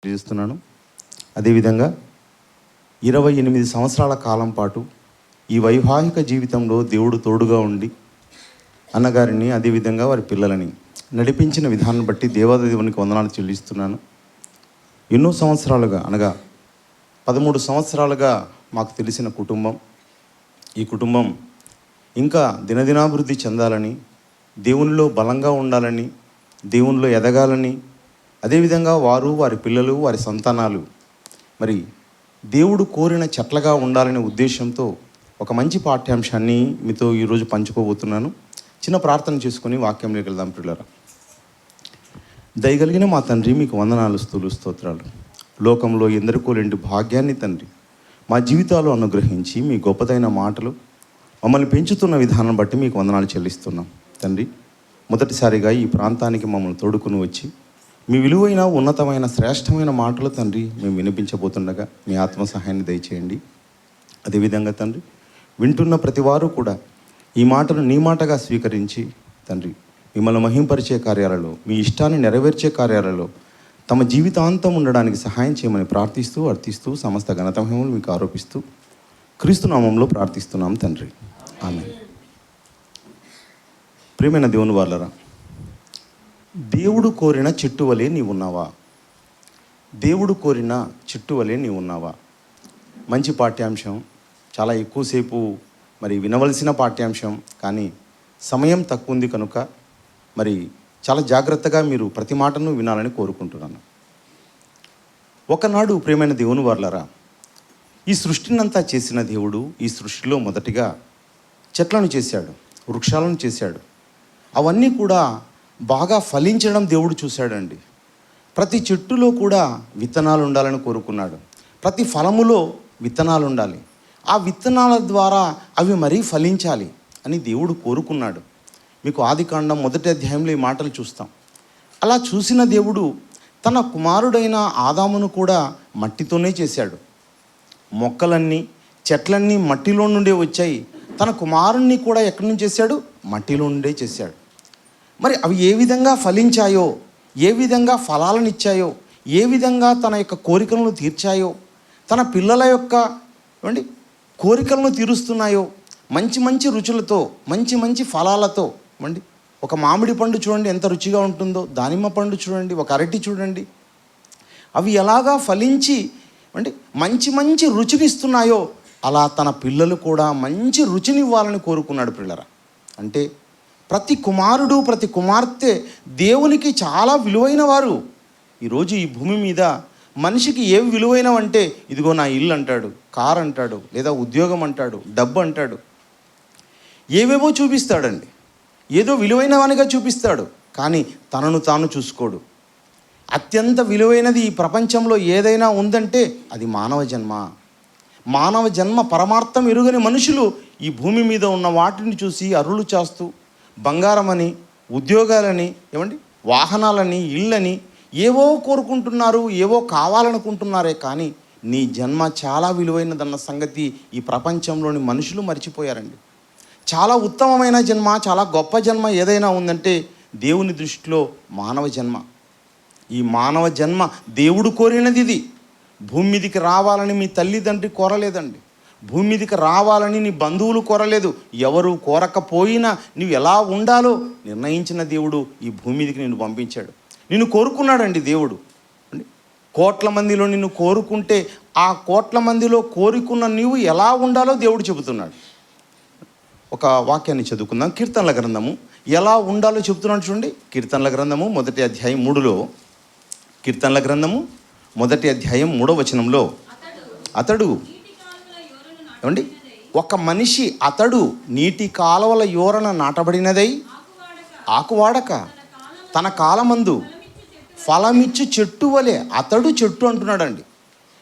చేస్తున్నాను. అదేవిధంగా 28 సంవత్సరాల కాలం పాటు ఈ వైవాహిక జీవితంలో దేవుడు తోడుగా ఉండి అన్నగారిని అదేవిధంగా వారి పిల్లలని నడిపించిన విధానం బట్టి దేవాదేవునికి వందనాలు చెల్లిస్తున్నాను. ఎన్నో సంవత్సరాలుగా అనగా 13 సంవత్సరాలుగా మాకు తెలిసిన కుటుంబం, ఈ కుటుంబం ఇంకా దినదినాభివృద్ధి చెందాలని, దేవునిలో బలంగా ఉండాలని, దేవునిలో ఎదగాలని, అదేవిధంగా వారు, వారి పిల్లలు, వారి సంతానాలు మరి దేవుడు కోరిన చెట్లగా ఉండాలనే ఉద్దేశంతో ఒక మంచి పాఠ్యాంశాన్ని మీతో ఈరోజు పంచుకోబోతున్నాను. చిన్న ప్రార్థన చేసుకొని వాక్యంలోకి వెళ్దాం. పిల్లరా, దయగలిగిన మా తండ్రి, మీకు వందనాలు, స్తుతులు, స్తోత్రాలు. లోకంలో ఎందరికో లేని భాగ్యాన్ని తండ్రి మా జీవితాలు అనుగ్రహించి మీ గొప్పదైన మాటలు మమ్మల్ని పెంచుతున్న విధానం బట్టి మీకు వందనాలు చెల్లిస్తున్నాం తండ్రి. మొదటిసారిగా ఈ ప్రాంతానికి మమ్మల్ని తోడుకుని వచ్చి మీ విలువైన ఉన్నతమైన శ్రేష్టమైన మాటలు తండ్రి మేము వినిపించబోతుండగా మీ ఆత్మ సహాయాన్ని దయచేయండి. అదేవిధంగా తండ్రి, వింటున్న ప్రతి వారు కూడా ఈ మాటలు నీ మాటగా స్వీకరించి తండ్రి మిమ్మల్ని మహింపరిచే కార్యాలలో, మీ ఇష్టాన్ని నెరవేర్చే కార్యాలలో తమ జీవితాంతం ఉండడానికి సహాయం చేయమని ప్రార్థిస్తూ అర్థిస్తూ సమస్త ఘనత మహిమలు మీకు ఆరోపిస్తూ క్రీస్తు నామంలో ప్రార్థిస్తున్నాం తండ్రి, ఆమేన్. ప్రియమైన దేవుని వాళ్ళరా, దేవుడు కోరిన చెట్టు వలె నీవున్నావా? దేవుడు కోరిన చెట్టు వలె నీవున్నావా? మంచి పాఠ్యాంశం, చాలా ఎక్కువసేపు మరి వినవలసిన పాఠ్యాంశం, కానీ సమయం తక్కువ ఉంది కనుక మరి చాలా జాగ్రత్తగా మీరు ప్రతి మాటను వినాలని కోరుకుంటున్నాను. ఒకనాడు ప్రియమైన దేవుని వాళ్ళరా, ఈ సృష్టినంతా చేసిన దేవుడు ఈ సృష్టిలో మొదటిగా చెట్లను చేశాడు, వృక్షాలను చేశాడు. అవన్నీ కూడా బాగా ఫలించడం దేవుడు చూశాడండి. ప్రతి చెట్టులో కూడా విత్తనాలు ఉండాలని కోరుకున్నాడు. ప్రతి ఫలములో విత్తనాలు ఉండాలి. ఆ విత్తనాల ద్వారా అవి మరీ ఫలించాలి అని దేవుడు కోరుకున్నాడు. మీకు ఆదికాండం 1వ అధ్యాయంలో ఈ మాటలు చూస్తాం. అలా చూసిన దేవుడు తన కుమారుడైన ఆదామును కూడా మట్టితోనే చేశాడు. మొక్కలన్నీ, చెట్లన్నీ మట్టిలో నుండే వచ్చాయి. తన కుమారుణ్ణి కూడా ఎక్కడి నుంచి చేశాడు? మట్టిలో నుండే చేశాడు. మరి అవి ఏ విధంగా ఫలించాయో, ఏ విధంగా ఫలాలను ఇచ్చాయో, ఏ విధంగా తన యొక్క కోరికలను తీర్చాయో, తన పిల్లల యొక్క కోరికలను తీరుస్తున్నాయో, మంచి మంచి రుచులతో, మంచి మంచి ఫలాలతో. ఒక మామిడి పండు చూడండి ఎంత రుచిగా ఉంటుందో, దానిమ్మ పండు చూడండి, ఒక అరటి చూడండి, అవి ఎలాగా ఫలించి మంచి మంచి రుచినిస్తున్నాయో అలా తన పిల్లలు కూడా మంచి రుచినివ్వాలని కోరుకున్నాడు. పిల్లరా, అంటే ప్రతి కుమారుడు, ప్రతి కుమార్తె దేవునికి చాలా విలువైన వారు. ఈరోజు ఈ భూమి మీద మనిషికి ఏవి విలువైనవంటే, ఇదిగో నా ఇల్లు అంటాడు, కార్ అంటాడు, లేదా ఉద్యోగం అంటాడు, డబ్బు అంటాడు, ఏవేవో చూపిస్తాడండి. ఏదో విలువైనవానిగా చూపిస్తాడు, కానీ తనను తాను చూసుకోడు. అత్యంత విలువైనది ఈ ప్రపంచంలో ఏదైనా ఉందంటే అది మానవ జన్మ. మానవ జన్మ పరమార్థం ఎరుగని మనుషులు ఈ భూమి మీద ఉన్న వాటిని చూసి అరులు చేస్తూ బంగారమని, ఉద్యోగాలని, వాహనాలని, ఇళ్ళని ఏవో కోరుకుంటున్నారు, ఏవో కావాలనుకుంటున్నారే, కానీ నీ జన్మ చాలా విలువైనదన్న సంగతి ఈ ప్రపంచంలోని మనుషులు మర్చిపోయారండి. చాలా ఉత్తమమైన జన్మ, చాలా గొప్ప జన్మ ఏదైనా ఉందంటే దేవుని దృష్టిలో మానవ జన్మ. ఈ మానవ జన్మ దేవుడు కోరినది. ఇది భూమి మీదకి రావాలని మీ తల్లిదండ్రి కోరలేదండి. భూమి మీదకి రావాలని నీ బంధువులు కోరలేదు. ఎవరు కోరకపోయినా నువ్వు ఎలా ఉండాలో నిర్ణయించిన దేవుడు ఈ భూమి మీదకి నిన్ను పంపించాడు. నిన్ను కోరుకున్నాడండి దేవుడు. కోట్ల మందిలో నిన్ను కోరుకుంటే ఆ కోట్ల మందిలో కోరుకున్న నీవు ఎలా ఉండాలో దేవుడు చెబుతున్నాడు. ఒక వాక్యాన్ని చదువుకుందాం. కీర్తనల గ్రంథము ఎలా ఉండాలో చెబుతున్నాడు చూడండి. కీర్తనల గ్రంథము 1వ అధ్యాయం 3లో, కీర్తనల గ్రంథము 1వ అధ్యాయం 3వ వచనంలో, అతడు ఒక మనిషి అతడు నీటి కాలువల యోరన నాటబడినదై ఆకువాడక తన కాలమందు ఫలమిచ్చు చెట్టు వలె. అతడు చెట్టు అంటున్నాడండి,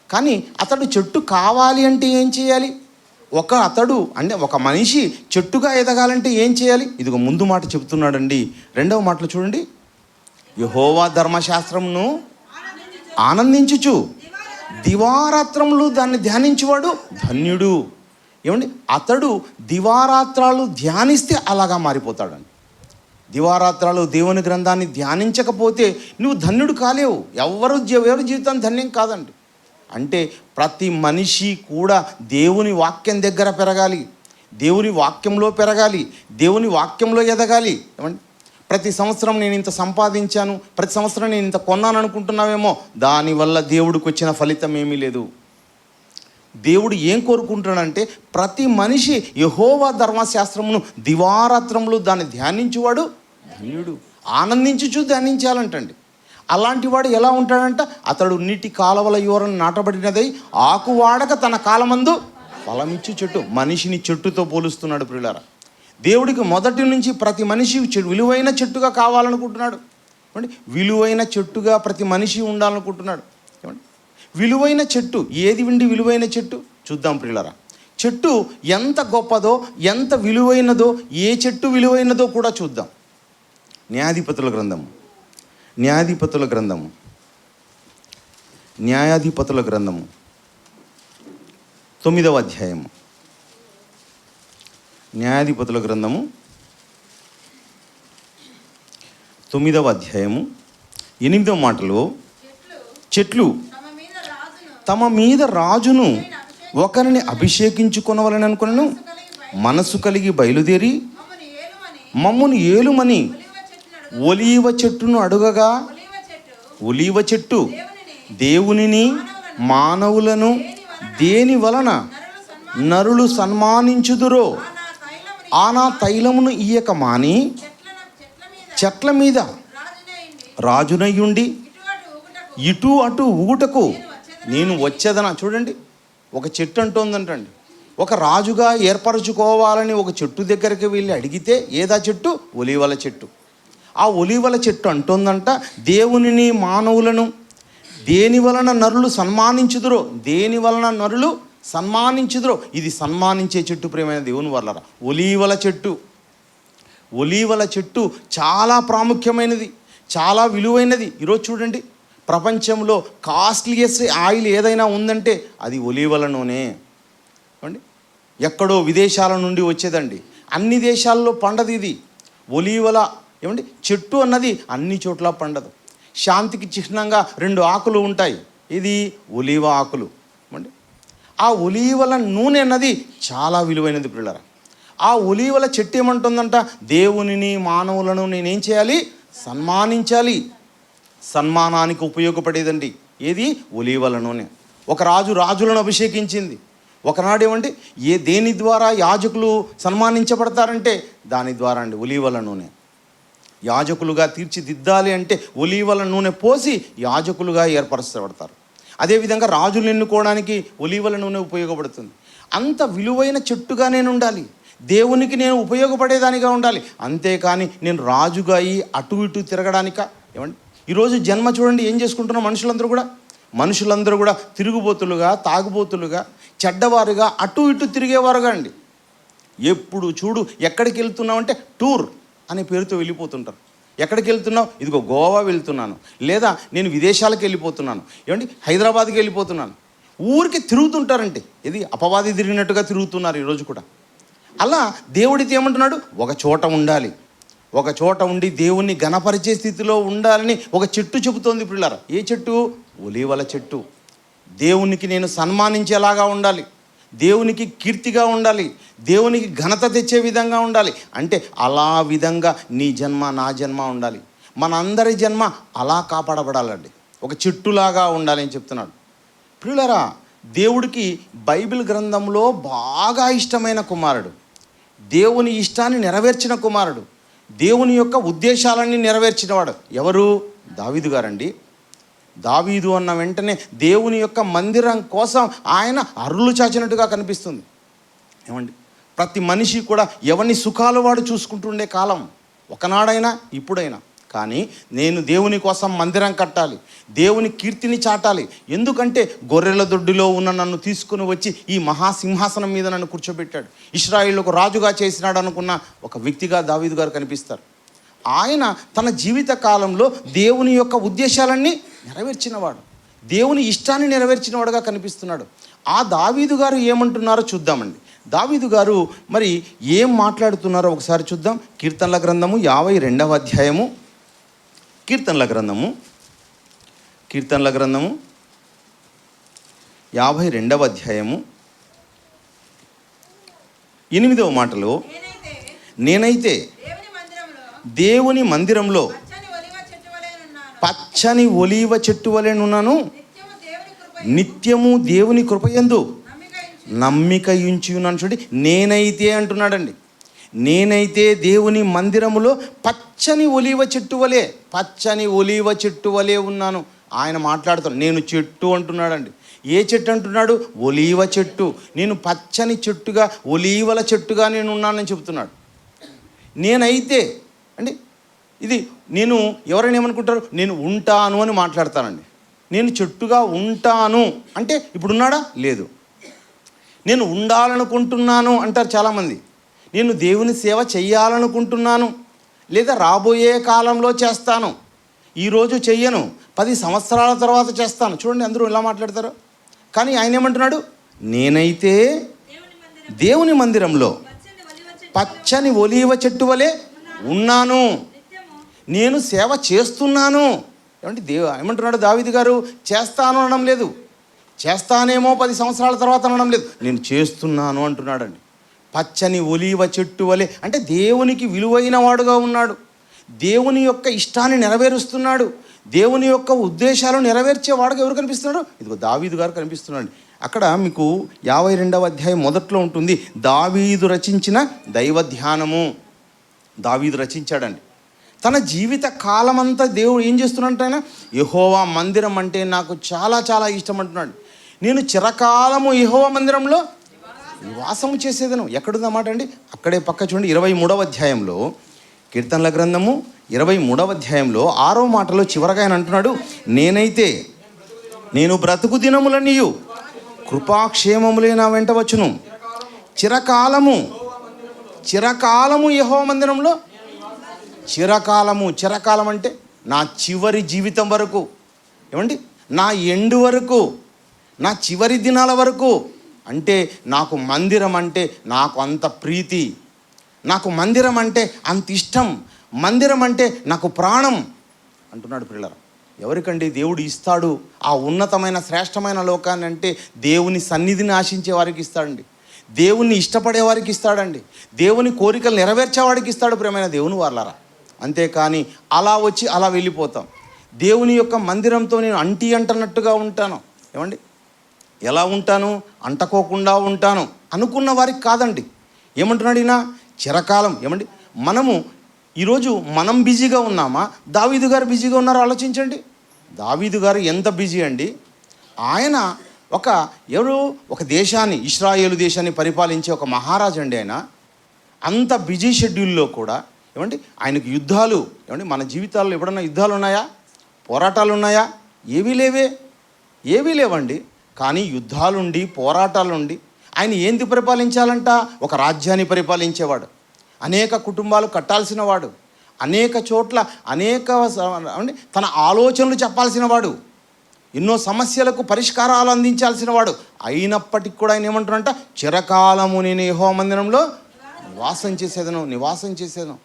కానీ అతడు చెట్టు కావాలి అంటే ఏం చేయాలి? ఒక మనిషి చెట్టుగా ఎదగాలంటే ఏం చేయాలి? ఇదిగో ముందు మాట చెబుతున్నాడండి. 2వ మాటలు చూడండి. యెహోవా ధర్మశాస్త్రమును ఆనందించుచు దివారాత్రములు దాన్ని ధ్యానించువాడు ధన్యుడు. అతడు దివారాత్రాలు ధ్యానిస్తే అలాగా మారిపోతాడండి. దివారాత్రాలు దేవుని గ్రంథాన్ని ధ్యానించకపోతే నువ్వు ధన్యుడు కాలేవు. ఎవరి జీవితం ధన్యం కాదండి. అంటే ప్రతి మనిషి కూడా దేవుని వాక్యం దగ్గర పెరగాలి, దేవుని వాక్యంలో పెరగాలి, దేవుని వాక్యంలో ఎదగాలి. ఏమండి, ప్రతి సంవత్సరం నేను ఇంత సంపాదించాను, ప్రతి సంవత్సరం నేను ఇంత కొన్నాను అనుకుంటున్నావేమో, దానివల్ల దేవుడికి వచ్చిన ఫలితం ఏమీ లేదు. దేవుడు ఏం కోరుకుంటున్నాడంటే ప్రతి మనిషి యెహోవా ధర్మశాస్త్రమును దివారాత్రములు దాన్ని ధ్యానించువాడు ధన్యుడు. ఆనందించుచు ధ్యానించాలంటండి. అలాంటి వాడు ఎలా ఉంటాడంట, అతడు నీటి కాలవల యోరను నాటబడినదై ఆకు వాడక తన కాలమందు ఫలమిచ్చు చెట్టు. మనిషిని చెట్టుతో పోలుస్తున్నాడు ప్రియులారా. దేవుడికి మొదటి నుంచి ప్రతి మనిషి విలువైన చెట్టుగా కావాలనుకుంటున్నాడు. ఏమండి, విలువైన చెట్టుగా ప్రతి మనిషి ఉండాలనుకుంటున్నాడు. ఏమండి, విలువైన చెట్టు ఏది ఉండి విలువైన చెట్టు చూద్దాం ప్రియులారా. చెట్టు ఎంత గొప్పదో, ఎంత విలువైనదో, ఏ చెట్టు విలువైనదో కూడా చూద్దాం. న్యాయాధిపతుల గ్రంథము 9వ అధ్యాయము. న్యాయాధిపతుల గ్రంథము 9వ అధ్యాయము 8వ మాటలో, చెట్లు తమ మీద రాజును ఒకరిని అభిషేకించుకొనవలని అనుకున్నాను, మనసు కలిగి బయలుదేరి మమ్మును ఏలుమని ఒలీవ చెట్టును అడుగగా, ఒలీవ చెట్టు దేవునిని మానవులను దేని వలన నరులు సన్మానించుదురో ఆ నా తైలమును ఇయ్యక మాని చెట్ల మీద రాజునయ్యుండి ఇటు అటు ఊగుటకు నేను వచ్చేదనా. చూడండి, ఒక చెట్టు అంటోందంటండి, ఒక రాజుగా ఏర్పరచుకోవాలని ఒక చెట్టు దగ్గరికి వెళ్ళి అడిగితే ఏదా చెట్టు? ఒలీవల చెట్టు. ఆ ఒలీవల చెట్టు అంటోందంట, దేవునిని మానవులను దేని వలన నరులు సన్మానించుదురో, దేని వలన నరులు సన్మానించుదురో. ఇది సన్మానించే చెట్టు ప్రియమైన దేవుని వల్లరా. ఒలీవల చెట్టు, ఒలీవల చెట్టు చాలా ప్రాముఖ్యమైనది, చాలా విలువైనది. ఈరోజు చూడండి, ప్రపంచంలో కాస్ట్లీయెస్ట్ ఆయిల్ ఏదైనా ఉందంటే అది ఒలీవల నూనె. అండి, ఎక్కడో విదేశాల నుండి వచ్చేదండి, అన్ని దేశాల్లో పండదు ఇది. ఒలీవల ఏమండి చెట్టు అన్నది అన్ని చోట్ల పండదు. శాంతికి చిహ్నంగా 2 ఆకులు ఉంటాయి, ఇది ఒలీవ ఆకులు. ఏమండి, ఆ ఒలీవల నూనె అన్నది చాలా విలువైనది పిల్లరా. ఆ ఒలీవల చెట్టు ఏమంటుందంట, దేవునిని మానవులను నేనేం చేయాలి? సన్మానించాలి. సన్మానానికి ఉపయోగపడేదండి ఏది? ఒలీవల నూనె. ఒక రాజులను అభిషేకించింది. ఒకనాడు ఏమంటే దేని ద్వారా యాజకులు సన్మానించబడతారంటే దాని ద్వారా అండి, ఒలీవల నూనె. యాజకులుగా తీర్చిదిద్దాలి అంటే ఒలీవల నూనె పోసి యాజకులుగా ఏర్పరచబడతారు. అదేవిధంగా రాజులు ఎన్నుకోవడానికి ఒలీవల నూనె ఉపయోగపడుతుంది. అంత విలువైన చెట్టుగా నేను ఉండాలి, దేవునికి నేను ఉపయోగపడేదానిగా ఉండాలి. అంతేకాని నేను రాజుగా అయ్యి అటు ఇటు తిరగడానిక. ఏమండి, ఈరోజు జన్మ చూడండి ఏం చేసుకుంటున్నాం. మనుషులందరూ కూడా తిరుగుబోతులుగా, తాగుబోతులుగా, చెడ్డవారుగా, అటు ఇటు తిరిగేవారుగా అండి. ఎప్పుడు చూడు ఎక్కడికి వెళ్తున్నామంటే టూర్ అనే పేరుతో వెళ్ళిపోతుంటారు. ఎక్కడికి వెళ్తున్నావు? ఇదిగో గోవా వెళ్తున్నాను, లేదా నేను విదేశాలకు వెళ్ళిపోతున్నాను, ఏమండి హైదరాబాద్కి వెళ్ళిపోతున్నాను. ఊరికి తిరుగుతుంటారంటే ఇది అపవాది తిరిగినట్టుగా తిరుగుతున్నారు ఈరోజు కూడా. అలా దేవుడితో ఏమంటున్నాడు? ఒక చోట ఉండాలి, ఒక చోట ఉండి దేవుణ్ణి ఘనపరిచే స్థితిలో ఉండాలని ఒక చెట్టు చెబుతోంది పిల్లరా. ఏ చెట్టు? ఒలీవల చెట్టు. దేవునికి నేను సన్మానించేలాగా ఉండాలి, దేవునికి కీర్తిగా ఉండాలి, దేవునికి ఘనత తెచ్చే విధంగా ఉండాలి. అంటే అలా విధంగా నీ జన్మ నా జన్మ ఉండాలి, మనందరి జన్మ అలా కాపాడబడాలండి, ఒక చెట్టులాగా ఉండాలి అని చెప్తున్నాడు. ప్రియులారా, దేవుడికి బైబిల్ గ్రంథంలో బాగా ఇష్టమైన కుమారుడు, దేవుని ఇష్టాన్ని నెరవేర్చిన కుమారుడు, దేవుని యొక్క ఉద్దేశాలన్నీ నెరవేర్చినవాడు ఎవరు? దావీదు గారండి. దావీదు అన్న వెంటనే దేవుని యొక్క మందిరం కోసం ఆయన అరులు చాచినట్టుగా కనిపిస్తుంది. ఏమండి, ప్రతి మనిషి కూడా ఎవరిని సుఖాలు వాడు చూసుకుంటుండే కాలం ఒకనాడైనా ఇప్పుడైనా. కానీ నేను దేవుని కోసం మందిరం కట్టాలి, దేవుని కీర్తిని చాటాలి. ఎందుకంటే గొర్రెల దొడ్డిలో ఉన్న నన్ను తీసుకుని వచ్చి ఈ మహాసింహాసనం మీద నన్ను కూర్చోబెట్టాడు, ఇశ్రాయేలుకు రాజుగా చేసినాడు అనుకున్న ఒక వ్యక్తిగా దావీదు గారు కనిపిస్తారు. ఆయన తన జీవిత కాలంలో దేవుని యొక్క ఉద్దేశాలన్నీ నెరవేర్చినవాడు, దేవుని ఇష్టాన్ని నెరవేర్చినవాడుగా కనిపిస్తున్నాడు. ఆ దావీదు గారు ఏమంటున్నారో చూద్దామండి. దావీదు గారు మరి ఏం మాట్లాడుతున్నారో ఒకసారి చూద్దాం. కీర్తనల గ్రంథము 52వ అధ్యాయము. కీర్తనల గ్రంథము 52వ అధ్యాయము 8వ మాటలో, నేనైతే దేవుని మందిరంలో పచ్చని ఒలీవ చెట్టు వలెనున్నాను, నిత్యము దేవుని కృపయందు నమ్మిక ఉంచి ఉన్నాను. చూడండి, నేనైతే అంటున్నాడండి. నేనైతే దేవుని మందిరములో పచ్చని ఒలీవ చెట్టు వలె ఉన్నాను. ఆయన మాట్లాడుతాను, నేను చెట్టు అంటున్నాడండి. ఏ చెట్టు అంటున్నాడు? ఒలీవ చెట్టు. నేను పచ్చని చెట్టుగా, ఒలీవల చెట్టుగా నేను ఉన్నానని చెప్తున్నాడు. నేనైతే అండి, ఇది నేను ఎవరైనా ఏమనుకుంటారు, నేను ఉంటాను అని మాట్లాడతానండి. నేను చెట్టుగా ఉంటాను అంటే ఇప్పుడు ఉన్నాడా? లేదు. నేను ఉండాలనుకుంటున్నాను అంటారు చాలామంది. నేను దేవుని సేవ చేయాలనుకుంటున్నాను, లేదా రాబోయే కాలంలో చేస్తాను, ఈరోజు చెయ్యను, 10 సంవత్సరాల తర్వాత చేస్తాను. చూడండి, అందరూ ఇలా మాట్లాడతారు. కానీ ఆయన ఏమంటున్నాడు? నేనైతే దేవుని మందిరంలో పచ్చని ఒలీవ చెట్టు వలె ఉన్నాను, నేను సేవ చేస్తున్నాను. ఏమంటే ఏమంటున్నాడు దావీదు గారు? చేస్తాను అనడం లేదు, చేస్తానేమో 10 సంవత్సరాల తర్వాత అనడం లేదు, నేను చేస్తున్నాను అంటున్నాడండి. పచ్చని ఒలీవ చెట్టు వలె అంటే దేవునికి విలువైన వాడుగా ఉన్నాడు, దేవుని యొక్క ఇష్టాన్ని నెరవేరుస్తున్నాడు, దేవుని యొక్క ఉద్దేశాలను నెరవేర్చేవాడుగా ఎవరు కనిపిస్తున్నాడు? ఇదిగో దావీదు గారు కనిపిస్తున్నాడు. అక్కడ మీకు 52వ అధ్యాయం మొదట్లో ఉంటుంది, దావీదు రచించిన దైవ ధ్యానము. దావీదు రచించాడండి. తన జీవిత కాలమంతా దేవుడు ఏం చేస్తున్నాడంటే, ఆయన యెహోవా మందిరం అంటే నాకు చాలా చాలా ఇష్టం అంటున్నాడు. నేను చిరకాలము యెహోవా మందిరంలో నివాసము చేసేదను. ఎక్కడుందన్నమాట అండి? అక్కడే పక్క చూడండి, 23వ అధ్యాయంలో, కీర్తనల గ్రంథము 23వ అధ్యాయంలో 6వ మాటలో చివరగా ఆయన అంటున్నాడు, నేనైతే నేను బ్రతుకు దినములన్నీయు కృపాక్షేమములే నా వెంట వచ్చును, చిరకాలము యెహోవా మందిరంలో. చిరకాలం అంటే నా చివరి జీవితం వరకు, ఏమండి, నా ఎండు వరకు, నా చివరి దినాల వరకు. అంటే నాకు మందిరం అంటే నాకు అంత ప్రీతి, నాకు మందిరం అంటే అంత ఇష్టం, మందిరం అంటే నాకు ప్రాణం అంటున్నాడు. పిల్లరా, ఎవరికండి దేవుడు ఇస్తాడు ఆ ఉన్నతమైన శ్రేష్టమైన లోకాన్ని? అంటే దేవుని సన్నిధిని ఆశించే వారికి ఇస్తాడండి, దేవుణ్ణి ఇష్టపడే వారికి ఇస్తాడండి, దేవుని కోరికలు నెరవేర్చేవాడికి ఇస్తాడు. ప్రియమైన దేవుని వాళ్ళారా, అంతేకాని అలా వచ్చి అలా వెళ్ళిపోతాం. దేవుని యొక్క మందిరంతో నేను అంటున్నట్టుగా ఉంటాను. ఏమండి, ఎలా ఉంటాను? అంటకోకుండా ఉంటాను అనుకున్న వారికి కాదండి. ఏమంటున్నాడు ఈయన? చిరకాలం. ఏమండి, మనము ఈరోజు మనం బిజీగా ఉన్నామా? దావీదు గారు బిజీగా ఉన్నారో ఆలోచించండి. దావీదు గారు ఎంత బిజీ అండి. ఆయన ఒక దేశాన్ని, ఇశ్రాయేలు దేశాన్ని పరిపాలించే ఒక మహారాజు అండి ఆయన. అంత బిజీ షెడ్యూల్లో కూడా ఏమండి ఆయనకు యుద్ధాలు, ఏమండి మన జీవితాల్లో ఎప్పుడన్నా యుద్ధాలు ఉన్నాయా? పోరాటాలు ఉన్నాయా? ఏవీ లేవండి. కానీ యుద్ధాలుండి, పోరాటాలుండి ఆయన ఏంది పరిపాలించాలంట? ఒక రాజ్యాన్ని పరిపాలించేవాడు, అనేక కుటుంబాలు కట్టాల్సిన వాడు, అనేక చోట్ల తన ఆలోచనలు చెప్పాల్సిన వాడు, ఎన్నో సమస్యలకు పరిష్కారాలు అందించాల్సిన వాడు. అయినప్పటికీ కూడా ఆయన ఏమంటారంట? చిరకాలము నేను యెహోవా మందిరంలో నివాసం చేసేదను.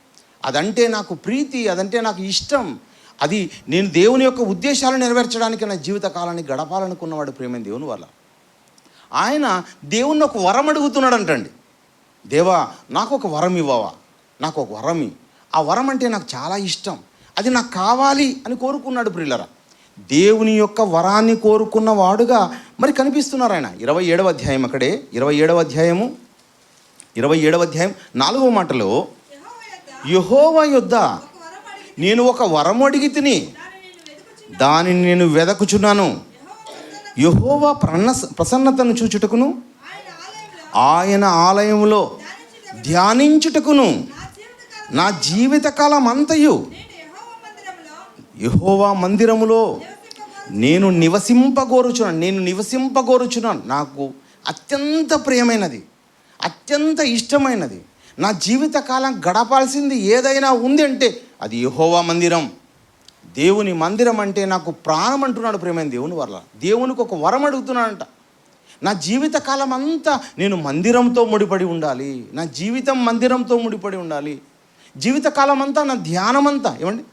అదంటే నాకు ప్రీతి, అదంటే నాకు ఇష్టం, అది నేను దేవుని యొక్క ఉద్దేశాలను నెరవేర్చడానికి నా జీవిత కాలాన్ని గడపాలనుకున్నవాడు. ప్రేమైన దేవుని వల్ల ఆయన దేవుణ్ణి ఒక వరం అడుగుతున్నాడంటండి. దేవా, నాకు ఒక వరం ఇవ్వవా, నాకు ఒక వరం. ఆ వరం అంటే నాకు చాలా ఇష్టం, అది నాకు కావాలి అని కోరుకున్నాడు. ప్రియులరా, దేవుని యొక్క వరాన్ని కోరుకున్న వాడుగా మరి కనిపిస్తున్నారు ఆయన. 27వ అధ్యాయం, అక్కడే 27వ అధ్యాయం 4వ మాటలో, యెహోవా యొద్ద నేను ఒక వరం అడిగి తిని దానిని నేను వెదకుచున్నాను, యెహోవా ప్రసన్నతను చూచుటకును ఆయన ఆలయంలో ధ్యానించుటకును నా జీవితకాలం అంతయు యెహోవా మందిరములో నేను నివసింపగోరుచున్నాను. నాకు అత్యంత ప్రియమైనది, అత్యంత ఇష్టమైనది, నా జీవితకాలం గడపాల్సింది ఏదైనా ఉంది అంటే అది యెహోవా మందిరం. దేవుని మందిరం అంటే నాకు ప్రాణం అంటున్నాడు. ప్రియమైన దేవుని వల్ల దేవునికి ఒక వరం అడుగుతున్నాడంట. నా జీవిత కాలం అంతా నేను మందిరంతో ముడిపడి ఉండాలి, నా జీవితం మందిరంతో ముడిపడి ఉండాలి, జీవితకాలం అంతా నా ధ్యానం అంతా ఏమండి.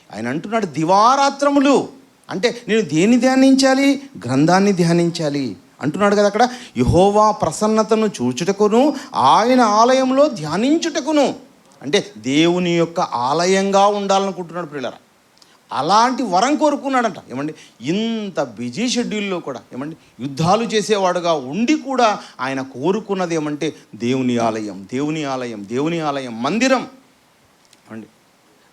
ఆయన అంటున్నాడు దివారాత్రములు. అంటే నేను దేన్ని ధ్యానించాలి? గ్రంథాన్ని ధ్యానించాలి అంటున్నాడు కదా అక్కడ. యెహోవా ప్రసన్నతను చూచుటకును ఆయన ఆలయంలో ధ్యానించుటకును. అంటే దేవుని యొక్క ఆలయంగా ఉండాలనుకుంటున్నాడు ప్రియులారా. అలాంటి వరం కోరుకున్నాడంట ఏమండి. ఇంత బిజీ షెడ్యూల్లో కూడా ఏమండి యుద్ధాలు చేసేవాడుగా ఉండి కూడా ఆయన కోరుకున్నది ఏమంటే దేవుని ఆలయం, దేవుని ఆలయం, దేవుని ఆలయం, మందిరం అండి.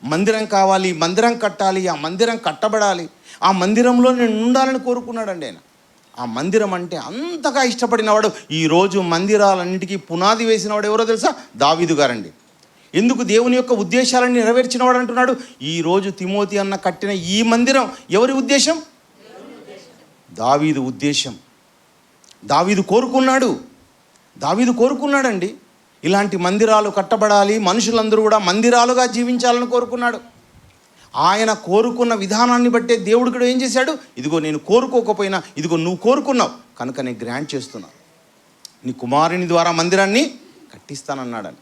మందిరం కావాలి, మందిరం కట్టాలి, ఆ మందిరం కట్టబడాలి, ఆ మందిరంలో నేను ఉండాలని కోరుకున్నాడండి ఆయన. ఆ మందిరం అంటే అంతగా ఇష్టపడినవాడు. ఈరోజు మందిరాలన్నిటికీ పునాది వేసినవాడు ఎవరో తెలుసా? దావీదు గారండి. ఎందుకు? దేవుని యొక్క ఉద్దేశాలను నెరవేర్చినవాడు అంటున్నాడు. ఈరోజు తిమోతి అన్న కట్టిన ఈ మందిరం ఎవరి ఉద్దేశం? దావీదు ఉద్దేశం. దావీదు కోరుకున్నాడండి. ఇలాంటి మందిరాలు కట్టబడాలి, మనుషులందరూ కూడా మందిరాలుగా జీవించాలని కోరుకున్నాడు. ఆయన కోరుకున్న విధానాన్ని బట్టే దేవుడు కూడా ఏం చేశాడు? ఇదిగో నేను కోరుకోకపోయినా ఇదిగో నువ్వు కోరుకున్నావు కనుక నేను గ్రాంట్ చేస్తున్నా, నీ కుమారుని ద్వారా మందిరాన్ని కట్టిస్తానన్నాడని.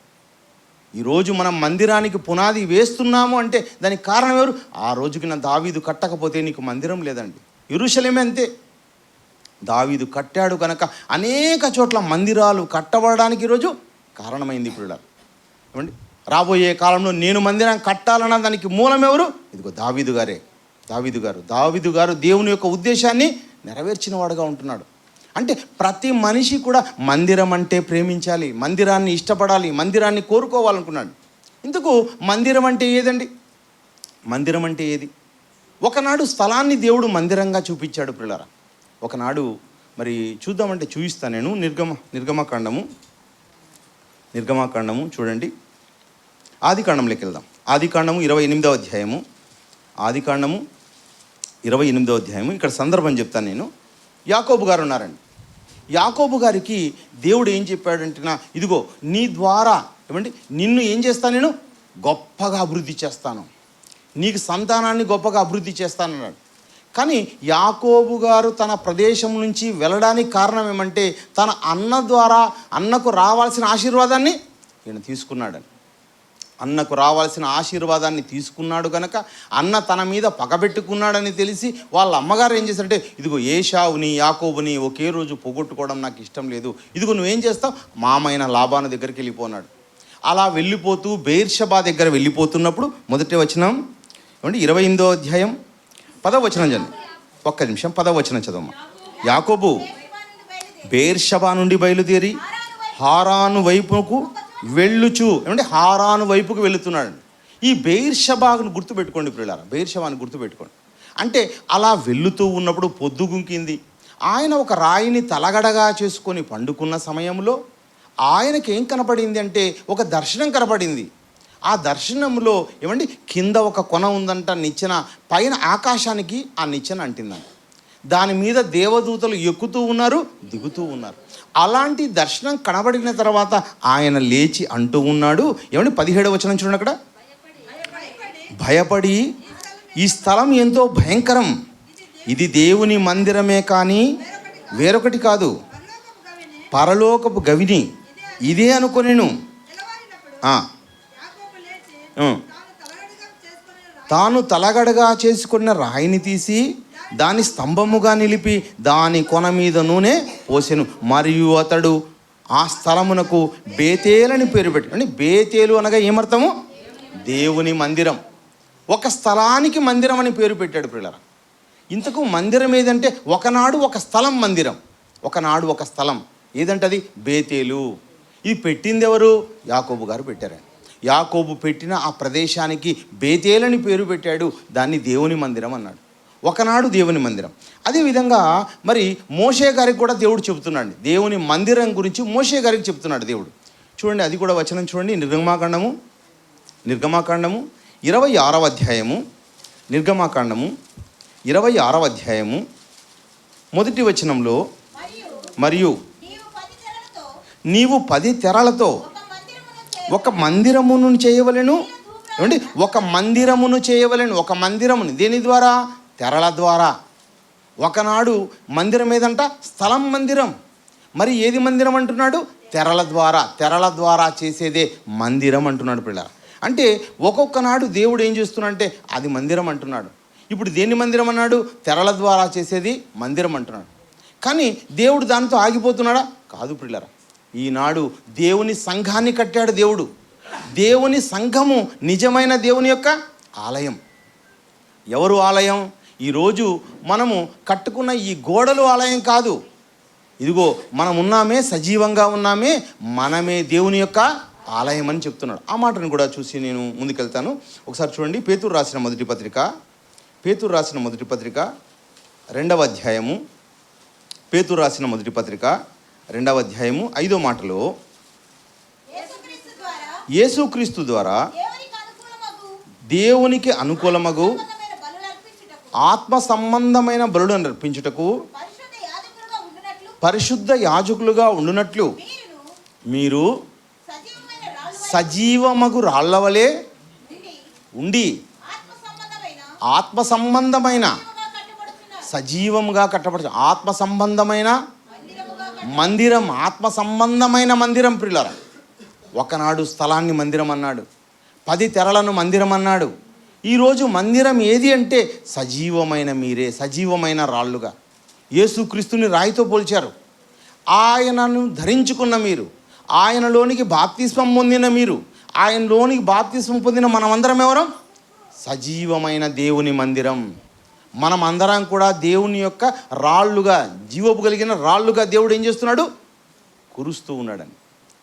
ఈరోజు మనం మందిరానికి పునాది వేస్తున్నాము అంటే దానికి కారణం ఎవరు? ఆ రోజుకి నా దావీదు కట్టకపోతే నీకు మందిరం లేదండి. యెరూషలేమే అంతే. దావీదు కట్టాడు కనుక అనేక చోట్ల మందిరాలు కట్టబడడానికి ఈరోజు కారణమైంది. ఇప్పుడు ఏమండి రాబోయే కాలంలో నేను మందిరం కట్టాలన్న దానికి మూలం ఎవరు? ఇదిగో దావీదు గారు దేవుని యొక్క ఉద్దేశాన్ని నెరవేర్చిన వాడుగా ఉంటున్నాడు. అంటే ప్రతి మనిషి కూడా మందిరం అంటే ప్రేమించాలి, మందిరాన్ని ఇష్టపడాలి, మందిరాన్ని కోరుకోవాలనుకున్నాడు. ఇందుకు మందిరం అంటే ఏదండి? మందిరం అంటే ఏది? ఒకనాడు స్థలాన్ని దేవుడు మందిరంగా చూపించాడు ప్రియులారా. ఒకనాడు మరి చూద్దామంటే చూపిస్తాను నేను. నిర్గమాకాండము చూడండి. ఆదికాండంలోకి వెళ్దాం. ఆదికాండము 28వ అధ్యాయము. ఆదికాండము 28వ అధ్యాయము. ఇక్కడ సందర్భం చెప్తాను నేను. యాకోబు గారు ఉన్నారండి. యాకోబు గారికి దేవుడు ఏం చెప్పాడంటే, ఇదిగో నీ ద్వారా ఏమండి నిన్ను ఏం చేస్తాను, నేను గొప్పగా అభివృద్ధి చేస్తాను, నీకు సంతానాన్ని గొప్పగా అభివృద్ధి చేస్తానన్నాడు. కానీ యాకోబు గారు తన ప్రదేశం నుంచి వెళ్ళడానికి కారణం ఏమంటే తన అన్న ద్వారా అన్నకు రావాల్సిన ఆశీర్వాదాన్ని ఈయన తీసుకున్నాడని. అన్నకు రావాల్సిన ఆశీర్వాదాన్ని తీసుకున్నాడు కనుక అన్న తన మీద పగబెట్టుకున్నాడని తెలిసి వాళ్ళ అమ్మగారు ఏం చేశారంటే, ఇదిగో ఏశావుని యాకోబుని ఒకే రోజు పోగొట్టుకోవడం నాకు ఇష్టం లేదు, ఇదిగో నువ్వేం చేస్తావు, మామైన లాబాను దగ్గరికి వెళ్ళిపోన్నాడు. అలా వెళ్ళిపోతూ బెయేర్షెబా దగ్గర వెళ్ళిపోతున్నప్పుడు మొదటి వచనం ఏమంటే 28వ అధ్యాయం 10వ వచనం చదివి. ఒక్క నిమిషం 10వ వచనం చదవమ్మా. యాకోబు బెయేర్షెబా నుండి బయలుదేరి హారాను వైపుకు వెళ్ళుచు ఏమంటే హారాను వైపుకు వెళుతున్నాడు. ఈ బెయేర్షెబాను గుర్తుపెట్టుకోండి ప్రియులారా, బెయేర్షెబాను గుర్తుపెట్టుకోండి. అంటే అలా వెళుతూ ఉన్నప్పుడు పొద్దుగుంకింది. ఆయన ఒక రాయిని తలగడగా చేసుకొని పండుకున్న సమయంలో ఆయనకి ఏం కనపడింది అంటే ఒక దర్శనం కనపడింది. ఆ దర్శనంలో ఏమండి కింద ఒక కొన ఉందంట, నిచ్చెన, పైన ఆకాశానికి ఆ నిచ్చెన అంటిందంట. దాని మీద దేవదూతలు ఎక్కుతూ ఉన్నారు, దిగుతూ ఉన్నారు. అలాంటి దర్శనం కనబడిన తర్వాత ఆయన లేచి అంటూ ఉన్నాడు ఏమండి 17వ వచనం చూడండి. అక్కడ భయపడి ఈ స్థలం ఎంతో భయంకరం, ఇది దేవుని మందిరమే కానీ వేరొకటి కాదు, పరలోకపు గవిని ఇదే అనుకొనెను. తాను తలగడగా చేసుకున్న రాయిని తీసి దాని స్తంభముగా నిలిపి దాని కొన మీద నూనె పోసెను. మరియు అతడు ఆ స్థలమునకు బేతేలని పేరు పెట్టి, అంటే బేతేలు అనగా ఏమర్థము? దేవుని మందిరం. ఒక స్థలానికి మందిరం అని పేరు పెట్టాడు ప్రియులారా. ఇంతకు మందిరం ఏదంటే ఒకనాడు ఒక స్థలం మందిరం, ఒకనాడు ఒక స్థలం ఏదంటది బేతేలు. ఇది పెట్టింది ఎవరు? యాకోబు గారు పెట్టారండి. యాకోబు పెట్టిన ఆ ప్రదేశానికి బేతేలని పేరు పెట్టాడు. దాన్ని దేవుని మందిరం అన్నాడు. ఒకనాడు దేవుని మందిరం. అదేవిధంగా మరి మోషే గారికి కూడా దేవుడు చెబుతున్నాడు, దేవుని మందిరం గురించి మోషే గారికి చెప్తున్నాడు దేవుడు. చూడండి, అది కూడా వచనం చూడండి. నిర్గమాకాండము 26వ అధ్యాయము. నిర్గమాకాండము 26వ అధ్యాయము మొదటి వచనంలో, మరియు నీవు 10 తెరలతో ఒక మందిరమును చేయవలెను. ఏమండి ఒక మందిరమును చేయవలెను. ఒక మందిరమును దేని ద్వారా? తెరల ద్వారా. ఒకనాడు మందిరం ఏదంట? స్థలం మందిరం. మరి ఏది మందిరం అంటున్నాడు? తెరల ద్వారా చేసేదే మందిరం అంటున్నాడు పిల్లలు. అంటే ఒక్కొక్క నాడు దేవుడు ఏం చేస్తున్నాడంటే అది మందిరం అంటున్నాడు. ఇప్పుడు దేన్ని మందిరం అన్నాడు? తెరల ద్వారా చేసేది మందిరం అంటున్నాడు. కానీ దేవుడు దానితో ఆగిపోతున్నాడా? కాదు పిల్లరా. ఈనాడు దేవుని సంఘాన్ని కట్టాడు దేవుడు. దేవుని సంఘము నిజమైన దేవుని యొక్క ఆలయం. ఎవరు ఆలయం? ఈరోజు మనము కట్టుకున్న ఈ గోడలు ఆలయం కాదు. ఇదిగో మనం ఉన్నామే, సజీవంగా ఉన్నామే, మనమే దేవుని యొక్క ఆలయం అని చెప్తున్నాడు. ఆ మాటను కూడా చూసి నేను ముందుకెళ్తాను. ఒకసారి చూడండి, పేతురు రాసిన మొదటి పత్రిక 2వ అధ్యాయము, పేతురు రాసిన మొదటి పత్రిక 2వ అధ్యాయము 5వ మాటలో, యేసుక్రీస్తు ద్వారా దేవునికి అనుకూలమగు ఆత్మ సంబంధమైన బలులను అర్పించుటకు పరిశుద్ధ యాజకులుగా ఉండునట్లు మీరు సజీవమగు రాళ్లవలే ఉండి ఆత్మ సంబంధమైన సజీవంగా కట్టబడు ఆత్మ సంబంధమైన మందిరం, ఆత్మ సంబంధమైన మందిరం ప్రియులారా. ఒకనాడు స్థలాన్ని మందిరం అన్నాడు, 10 తెరలను మందిరం అన్నాడు. ఈరోజు మందిరం ఏది అంటే సజీవమైన మీరే, సజీవమైన రాళ్ళుగా. యేసుక్రీస్తుని రాయితో పోల్చారు. ఆయనను ధరించుకున్న మీరు, ఆయనలోనికి బాప్తిస్మం పొందిన మీరు, ఆయనలోనికి బాప్తిస్మం పొందిన మనమందరం ఎవరం? సజీవమైన దేవుని మందిరం. మనం అందరం కూడా దేవుని యొక్క రాళ్ళుగా, జీవపు కలిగిన రాళ్ళుగా దేవుడు ఏం చేస్తున్నాడు? కురుస్తూ ఉన్నాడని.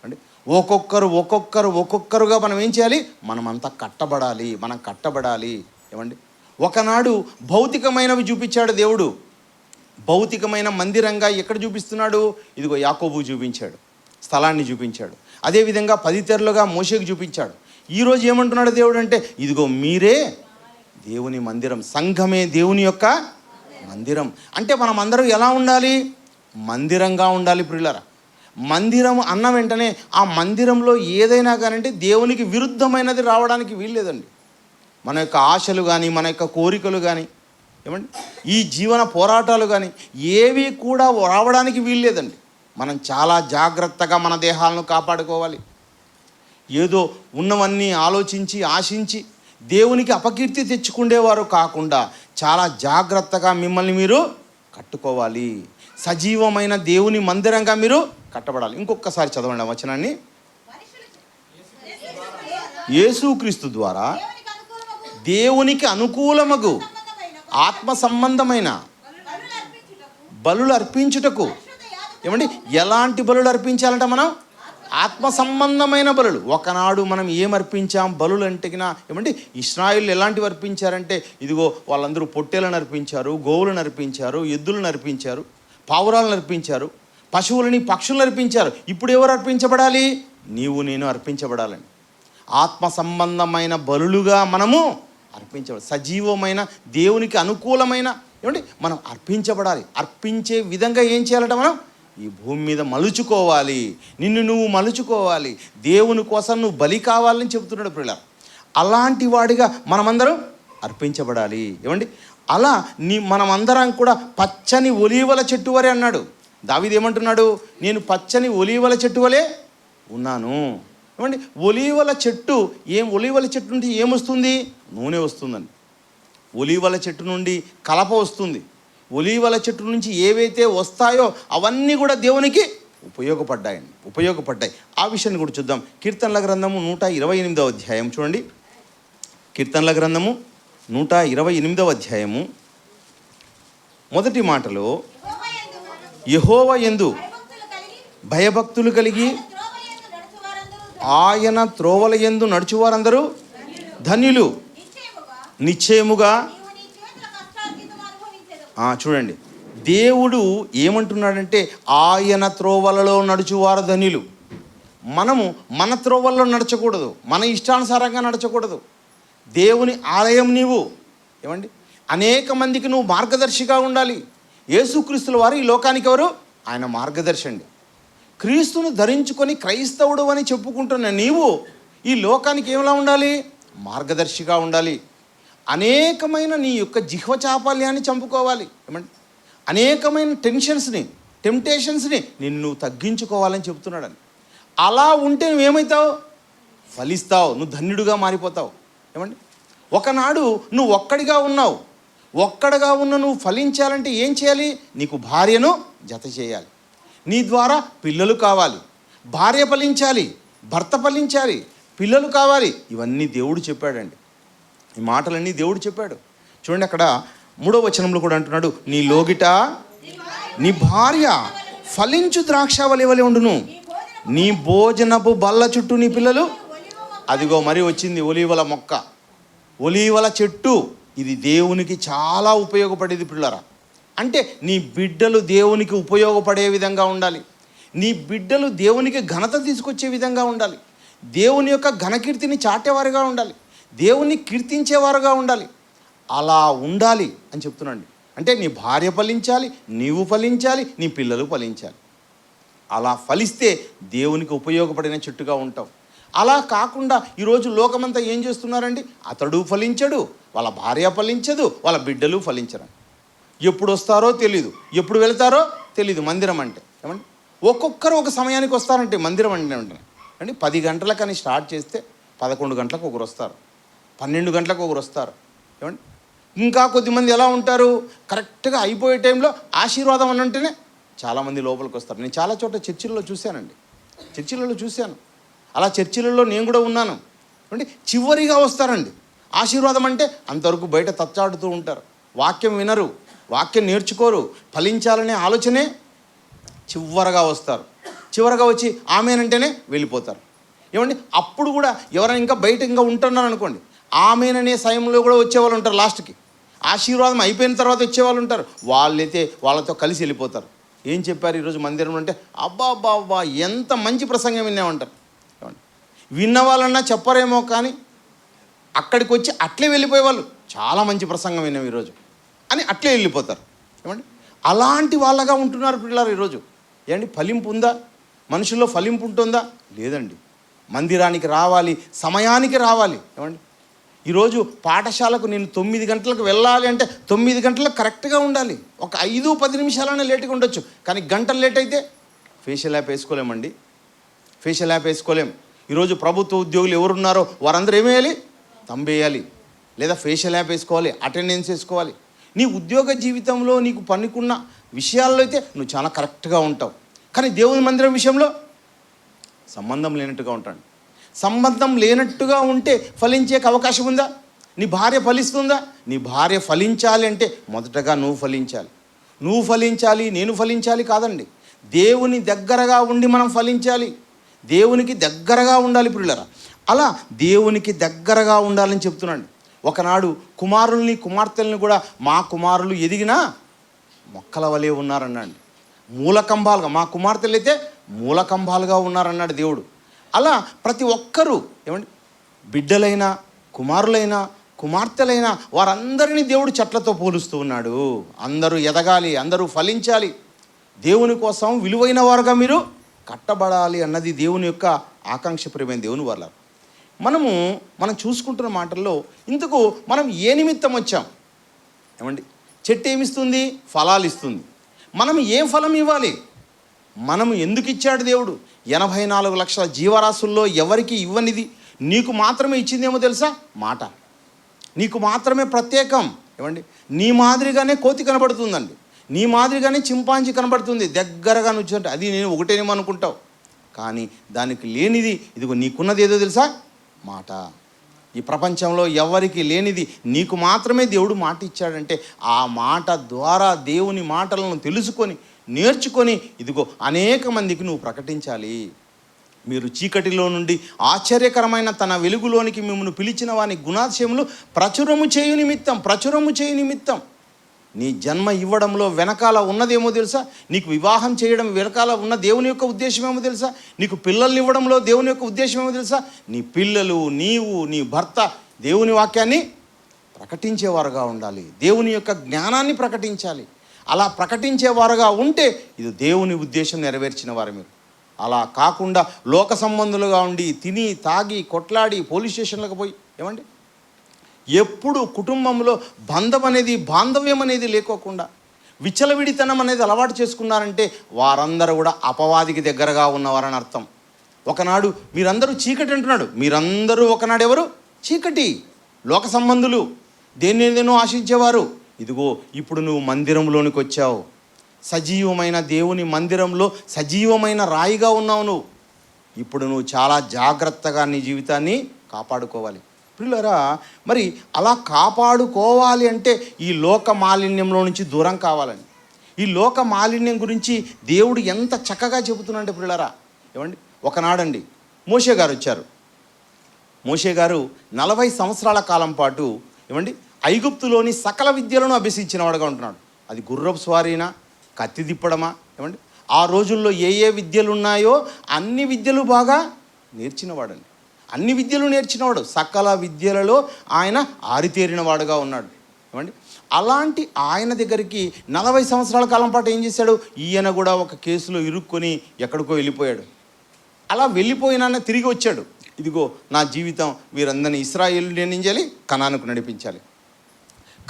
అంటే ఒక్కొక్కరుగా మనం ఏం చేయాలి? మనమంతా కట్టబడాలి, మనం కట్టబడాలి. ఏమండి, ఒకనాడు భౌతికమైనవి చూపించాడు దేవుడు. భౌతికమైన మందిరంగా ఎక్కడ చూపిస్తున్నాడు? ఇదిగో యాకోబు చూపించాడు, స్థలాన్ని చూపించాడు. అదేవిధంగా 10 తెరలుగా మోషేకు చూపించాడు. ఈరోజు ఏమంటున్నాడు దేవుడు అంటే, ఇదిగో మీరే దేవుని మందిరం, సంఘమే దేవుని యొక్క మందిరం. అంటే మనం అందరం ఎలా ఉండాలి? మందిరంగా ఉండాలి ప్రియులారా. మందిరం అన్న వెంటనే ఆ మందిరంలో ఏదైనా కానంటే దేవునికి విరుద్ధమైనది రావడానికి వీల్లేదండి. మన యొక్క ఆశలు కానీ, మన యొక్క కోరికలు కానీ, ఏమండి, ఈ జీవన పోరాటాలు కానీ ఏవి కూడా రావడానికి వీల్లేదండి. మనం చాలా జాగ్రత్తగా మన దేహాలను కాపాడుకోవాలి. ఏదో ఉన్నవన్నీ ఆలోచించి ఆశించి దేవునికి అపకీర్తి తెచ్చుకునేవారు కాకుండా చాలా జాగ్రత్తగా మిమ్మల్ని మీరు కట్టుకోవాలి. సజీవమైన దేవుని మందిరంగా మీరు కట్టబడాలి. ఇంకొకసారి చదవండి ఆ వచనాన్ని. యేసుక్రీస్తు ద్వారా దేవునికి అనుకూలమగు ఆత్మ సంబంధమైన బలులు అర్పించుటకు. ఏమండి, ఎలాంటి బలులు అర్పించాలంట? మనం ఆత్మ సంబంధమైన బలులు. ఒకనాడు మనం ఏం అర్పించాం? బలులు అంటేనా ఏమండి, ఇశ్రాయేలు ఎలాంటివి అర్పించారంటే, ఇదిగో వాళ్ళందరూ పొట్టేలను అర్పించారు, గోవులను అర్పించారు, ఎద్దులను అర్పించారు, పావురాలను అర్పించారు, పశువులని, పక్షులను అర్పించారు. ఇప్పుడు ఎవరు అర్పించబడాలి? నీవు నేను అర్పించబడాలని. ఆత్మ సంబంధమైన బలులుగా మనము అర్పించబడాలి. సజీవమైన దేవునికి అనుకూలమైన ఏమండి మనం అర్పించబడాలి. అర్పించే విధంగా ఏం చేయాలంట? మనం ఈ భూమి మీద మలుచుకోవాలి. నిన్ను నువ్వు మలుచుకోవాలి. దేవుని కోసం నువ్వు బలి కావాలని చెబుతున్నాడు ప్రియులారా. అలాంటి వాడిగా మనమందరం అర్పించబడాలి. ఏమండి, అలా మనమందరం కూడా పచ్చని ఒలీవల చెట్టు వలె అన్నాడు. దావీదు ఏమంటున్నాడు? నేను పచ్చని ఒలీవల చెట్టు వలె ఉన్నాను. ఏమండి, ఒలీవల చెట్టు ఒలీవల చెట్టు నుండి ఏమొస్తుంది? నూనె వస్తుందండి. ఒలీవల చెట్టు నుండి కలప వస్తుంది. ఒలీవల చెట్టు నుంచి ఏవైతే వస్తాయో అవన్నీ కూడా దేవునికి ఉపయోగపడ్డాయి. ఆ విషయాన్ని కూడా చూద్దాం. కీర్తనల గ్రంథము 128వ అధ్యాయం చూడండి. కీర్తనల గ్రంథము 128వ అధ్యాయము మొదటి మాటలో, యెహోవా యందు భయభక్తులు కలిగి ఆయన త్రోవల యందు నడుచువారందరూ ధన్యులు. నిశ్చయముగా చూడండి, దేవుడు ఏమంటున్నాడంటే ఆయన త్రోవలలో నడుచువారు ధన్యులు. మనము మన త్రోవల్లో నడచకూడదు, మన ఇష్టానుసారంగా నడచకూడదు. దేవుని ఆలయం నీవు. ఏమండి, అనేక మందికి నువ్వు మార్గదర్శిగా ఉండాలి. యేసుక్రీస్తుల వారు ఈ లోకానికి ఎవరు? ఆయన మార్గదర్శి అండి. క్రీస్తును ధరించుకొని క్రైస్తవుడు అని చెప్పుకుంటున్న నీవు ఈ లోకానికి ఏమిలా ఉండాలి? మార్గదర్శిగా ఉండాలి. అనేకమైన నీ యొక్క జిహ్వ చాపల్యాన్ని చంపుకోవాలి. ఏమండి, అనేకమైన టెంప్టేషన్స్ని నిన్ను తగ్గించుకోవాలని చెప్తున్నాడని. అలా ఉంటే నువ్వేమవుతావు? ఫలిస్తావు, నువ్వు ధన్యుడిగా మారిపోతావు. ఏమండి, ఒకనాడు నువ్వు ఒక్కడిగా ఉన్నావు. ఒక్కడిగా ఉన్న నువ్వు ఫలించాలంటే ఏం చేయాలి? నీకు భార్యను జత చేయాలి. నీ ద్వారా పిల్లలు కావాలి. భార్య ఫలించాలి, భర్త ఫలించాలి, పిల్లలు కావాలి. ఇవన్నీ దేవుడు చెప్పాడండి. ఈ మాటలన్నీ దేవుడు చెప్పాడు. చూడండి, అక్కడ 3వ వచనంలో కూడా అంటున్నాడు, నీ లోగిట నీ భార్య ఫలించు ద్రాక్షావళి వలె ఉండును, నీ భోజనపు బల్ల చుట్టూ నీ పిల్లలు. అదిగో మరి వచ్చింది ఒలీవల మొక్క, ఒలీవల చెట్టు. ఇది దేవునికి చాలా ఉపయోగపడేది పిల్లరా. అంటే నీ బిడ్డలు దేవునికి ఉపయోగపడే విధంగా ఉండాలి. నీ బిడ్డలు దేవునికి ఘనత తీసుకొచ్చే విధంగా ఉండాలి. దేవుని యొక్క ఘనకీర్తిని చాటేవారుగా ఉండాలి. దేవుని కీర్తించేవారుగా ఉండాలి. అలా ఉండాలి అని చెప్తున్నాండి. అంటే నీ భార్య ఫలించాలి, నీవు ఫలించాలి, నీ పిల్లలు ఫలించాలి. అలా ఫలిస్తే దేవునికి ఉపయోగపడిన చెట్టుగా ఉంటావు. అలా కాకుండా ఈరోజు లోకమంతా ఏం చేస్తున్నారండి? అతడు ఫలించడు, వాళ్ళ భార్య ఫలించదు, వాళ్ళ బిడ్డలు ఫలించరు. ఎప్పుడు వస్తారో తెలీదు, ఎప్పుడు వెళ్తారో తెలీదు. మందిరం అంటే ఏమండి, ఒక్కొక్కరు ఒక సమయానికి వస్తారంటే మందిరం అంటే 10 గంటలకని స్టార్ట్ చేస్తే 11 గంటలకు ఒకరు వస్తారు, 12 గంటలకు ఒకరు వస్తారు. ఏమండి, ఇంకా కొద్దిమంది ఎలా ఉంటారు? కరెక్ట్గా అయిపోయే టైంలో ఆశీర్వాదం అని అంటేనే చాలామంది లోపలికి వస్తారు. నేను చాలా చోట్ల చర్చిలలో చూశాను. అలా చర్చిలలో నేను కూడా ఉన్నాను. అంటే చివరిగా వస్తారండి. ఆశీర్వాదం అంటే అంతవరకు బయట తచ్చాడుతూ ఉంటారు, వాక్యం వినరు, వాక్యం నేర్చుకోరు, ఫలించాలనే ఆలోచనే చివరగా వస్తారు. చివరగా వచ్చి ఆమెనంటేనే వెళ్ళిపోతారు. ఏమండి, అప్పుడు కూడా ఎవరైనా ఇంకా బయట ఇంకా ఉంటున్నారు అనుకోండి, ఆమెననే సమయంలో కూడా వచ్చేవాళ్ళు ఉంటారు. లాస్ట్కి ఆశీర్వాదం అయిపోయిన తర్వాత వచ్చేవాళ్ళు ఉంటారు. వాళ్ళైతే వాళ్ళతో కలిసి వెళ్ళిపోతారు. ఏం చెప్పారు ఈరోజు మందిరంలో అంటే, అబ్బా ఎంత మంచి ప్రసంగం విన్నామంటారు. విన్న వాళ్ళన్నా చెప్పరేమో కానీ అక్కడికి వచ్చి అట్లే వెళ్ళిపోయేవాళ్ళు, చాలా మంచి ప్రసంగం విన్నాం ఈరోజు అని అట్లే వెళ్ళిపోతారు. ఏమండి, అలాంటి వాళ్ళగా ఉంటున్నారు పిల్లలు ఈరోజు. ఏమండి, ఫలింపు ఉందా? మనుషుల్లో ఫలింపు ఉంటుందా? లేదండి. మందిరానికి రావాలి, సమయానికి రావాలి. ఏమండి, ఈరోజు పాఠశాలకు నేను 9 గంటలకు వెళ్ళాలి అంటే 9 గంటలకు కరెక్ట్గా ఉండాలి. ఒక 5-10 నిమిషాలనే లేట్గా ఉండొచ్చు, కానీ గంటలు లేట్ అయితే ఫేషియల్ యాప్ వేసుకోలేమండి. ఈరోజు ప్రభుత్వ ఉద్యోగులు ఎవరున్నారో వారందరూ ఏమేయాలి? తంబేయాలి, లేదా ఫేషియల్ యాప్ వేసుకోవాలి, అటెండెన్స్ వేసుకోవాలి. నీ ఉద్యోగ జీవితంలో నీకు పనికున్న విషయాల్లో అయితే నువ్వు చాలా కరెక్ట్గా ఉంటావు. కానీ దేవుని మందిరం విషయంలో సంబంధం లేనట్టుగా ఉంటాడు. సంబంధం లేనట్టుగా ఉంటే ఫలించే అవకాశం ఉందా? నీ భార్య ఫలిస్తుందా? నీ భార్య ఫలించాలి అంటే మొదటగా నువ్వు ఫలించాలి, నేను ఫలించాలి కాదండి. దేవుని దగ్గరగా ఉండి మనం ఫలించాలి. దేవునికి దగ్గరగా ఉండాలి పిల్లరా. అలా దేవునికి దగ్గరగా ఉండాలని చెప్తున్నాడు. ఒకనాడు కుమార్తెల్ని కూడా మా కుమారులు ఎదిగినా మొక్కల వలె ఉన్నారన్నాడు. మూలకంబాలుగా, మా కుమార్తెలు అయితే మూలకంబాలుగా ఉన్నారన్నాడు దేవుడు. అలా ప్రతి ఒక్కరూ ఏమండి, బిడ్డలైనా కుమారులైనా కుమార్తెలైనా వారందరినీ దేవుడు చెట్లతో పోలుస్తూ ఉన్నాడు. అందరూ ఎదగాలి, అందరూ ఫలించాలి, దేవుని కోసం విలువైన వారుగా మీరు కట్టబడాలి అన్నది దేవుని యొక్క ఆకాంక్ష. ప్రియమైన దేవుని వల్ల మనం చూసుకుంటున్న మాటల్లో ఇంతకు మనం ఏ నిమిత్తం వచ్చాం? ఏమండి, చెట్టు ఏమిస్తుంది? ఫలాలు ఇస్తుంది. మనం ఏం ఫలం ఇవ్వాలి? మనము ఎందుకు ఇచ్చాడు దేవుడు? 84 లక్షల జీవరాశుల్లో ఎవరికి ఇవ్వనిది నీకు మాత్రమే ఇచ్చిందేమో తెలుసా? మాట. నీకు మాత్రమే ప్రత్యేకం. ఏమండి, నీ మాదిరిగానే కోతి కనబడుతుందండి, నీ మాదిరిగానే చింపాంజీ కనబడుతుంది దగ్గరగా నుంచుంటే. అది నేను ఒకటేనేమో అనుకుంటావు, కానీ దానికి లేనిది ఇదిగో నీకున్నది ఏదో తెలుసా? మాట. ఈ ప్రపంచంలో ఎవరికి లేనిది నీకు మాత్రమే దేవుడు మాట ఇచ్చాడంటే ఆ మాట ద్వారా దేవుని మాటలను తెలుసుకొని నేర్చుకొని ఇదిగో అనేక మందికి నువ్వు ప్రకటించాలి. మీరు చీకటిలో నుండి ఆశ్చర్యకరమైన తన వెలుగులోనికి మిమ్మల్ని పిలిచిన వాని గుణాశయములు ప్రచురము చేయు నిమిత్తం. నీ జన్మ ఇవ్వడంలో వెనకాల ఉన్నదేమో తెలుసా? నీకు వివాహం చేయడం వెనకాల ఉన్న దేవుని యొక్క ఉద్దేశం ఏమో తెలుసా? నీకు పిల్లల్ని ఇవ్వడంలో దేవుని యొక్క ఉద్దేశం ఏమో తెలుసా? నీ పిల్లలు, నీవు, నీ భర్త దేవుని వాక్యాన్ని ప్రకటించేవారుగా ఉండాలి. దేవుని యొక్క జ్ఞానాన్ని ప్రకటించాలి. అలా ప్రకటించేవారుగా ఉంటే ఇది దేవుని ఉద్దేశం నెరవేర్చిన వారు మీరు. అలా కాకుండా లోక సంబంధులుగా ఉండి తిని తాగి కొట్లాడి పోలీస్ స్టేషన్లకు పోయి ఏమండి, ఎప్పుడు కుటుంబంలో బాంధవ్యం అనేది లేకోకుండా విచ్చలవిడితనం అనేది అలవాటు చేసుకున్నారంటే వారందరూ కూడా అపవాదికి దగ్గరగా ఉన్నవారని అర్థం. ఒకనాడు మీరందరూ చీకటి అంటున్నాడు, మీరందరూ ఒకనాడు ఎవరు? చీకటి, లోక సంబంధులు, దేన్నేదేనో ఆశించేవారు. ఇదిగో ఇప్పుడు నువ్వు మందిరంలోనికి వచ్చావు, సజీవమైన దేవుని మందిరంలో సజీవమైన రాయిగా ఉన్నావు నువ్వు. ఇప్పుడు నువ్వు చాలా జాగ్రత్తగా నీ జీవితాన్ని కాపాడుకోవాలి. ప్రియులారా, మరి అలా కాపాడుకోవాలి అంటే ఈ లోక మాలిన్యంలో నుంచి దూరం కావాలని. ఈ లోక మాలిన్యం గురించి దేవుడు ఎంత చక్కగా చెబుతున్నాడంటే ప్రియులారా, ఏమండి, ఒకనాడండి మోషే గారు వచ్చారు. మోషే గారు 40 సంవత్సరాల కాలం పాటు ఏమండి ఐగుప్తులోని సకల విద్యలను అభ్యసించిన వాడుగా ఉంటున్నాడు. అది గుర్రపు స్వారీనా, కత్తి తిప్పడమా, ఏమండి ఆ రోజుల్లో ఏ ఏ విద్యలు ఉన్నాయో అన్ని విద్యలు బాగా నేర్చినవాడండి. అన్ని విద్యలు నేర్చినవాడు, సకల విద్యలలో ఆయన ఆరితేరిన వాడుగా ఉన్నాడు. ఏమండి అలాంటి ఆయన దగ్గరికి 40 సంవత్సరాల కాలం పాటు ఏం చేశాడు? ఈయన కూడా ఒక కేసులో ఇరుక్కొని ఎక్కడికో వెళ్ళిపోయాడు. అలా వెళ్ళిపోయినా తిరిగి వచ్చాడు. ఇదిగో నా జీవితం వీరందరినీ ఇశ్రాయేలుని ఏం చేయాలి? కనానుకు నడిపించాలి.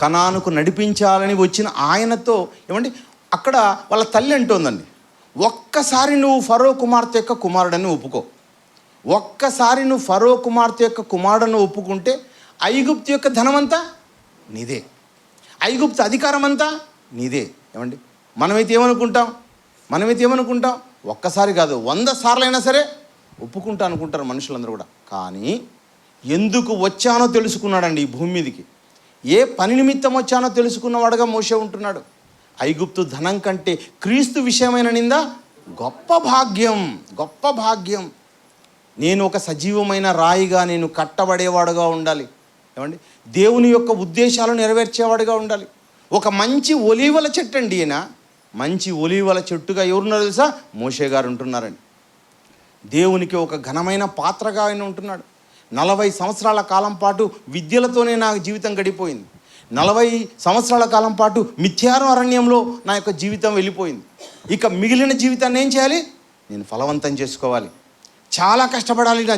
కనానుకు నడిపించాలని వచ్చిన ఆయనతో ఏమండి అక్కడ వాళ్ళ తల్లి అంటోందండి, ఒక్కసారి నువ్వు ఫరో కుమార్తె యొక్క కుమారుడని ఒప్పుకో. ఒక్కసారి నువ్వు ఫరో కుమార్తె యొక్క కుమారుడను ఒప్పుకుంటే ఐగుప్తు యొక్క ధనమంతా నీదే, ఐగుప్తు అధికారం అంతా నీదే. ఏమండి మనమైతే ఏమనుకుంటాం? ఒక్కసారి కాదు 100 సార్లైనా సరే ఒప్పుకుంటా అనుకుంటారు మనుషులందరూ కూడా. కానీ ఎందుకు వచ్చానో తెలుసుకున్నాడండి ఈ భూమి మీదకి. ఏ పని నిమిత్తం వచ్చానో తెలుసుకున్నవాడుగా మోషే ఉంటున్నాడు. ఐగుప్తు ధనం కంటే క్రీస్తు విషయమైన నింద గొప్ప భాగ్యం. నేను ఒక సజీవమైన రాయిగా నేను కట్టబడేవాడుగా ఉండాలి. ఏమండి దేవుని యొక్క ఉద్దేశాలు నెరవేర్చేవాడుగా ఉండాలి. ఒక మంచి ఒలీవల చెట్టు అండి ఈయన. మంచి ఒలీవల చెట్టుగా ఎవరున్నారో తెలుసా? మోషే గారు ఉంటున్నారండి. దేవునికి ఒక ఘనమైన పాత్రగా ఆయన ఉంటున్నాడు. 40 సంవత్సరాల కాలం పాటు విద్యలతోనే నా జీవితం గడిపోయింది. 40 సంవత్సరాల కాలం పాటు మిథ్యాను అరణ్యంలో నా యొక్క జీవితం వెళ్ళిపోయింది. ఇక మిగిలిన జీవితాన్ని ఏం చేయాలి? నేను ఫలవంతం చేసుకోవాలి, చాలా కష్టపడాలి. నా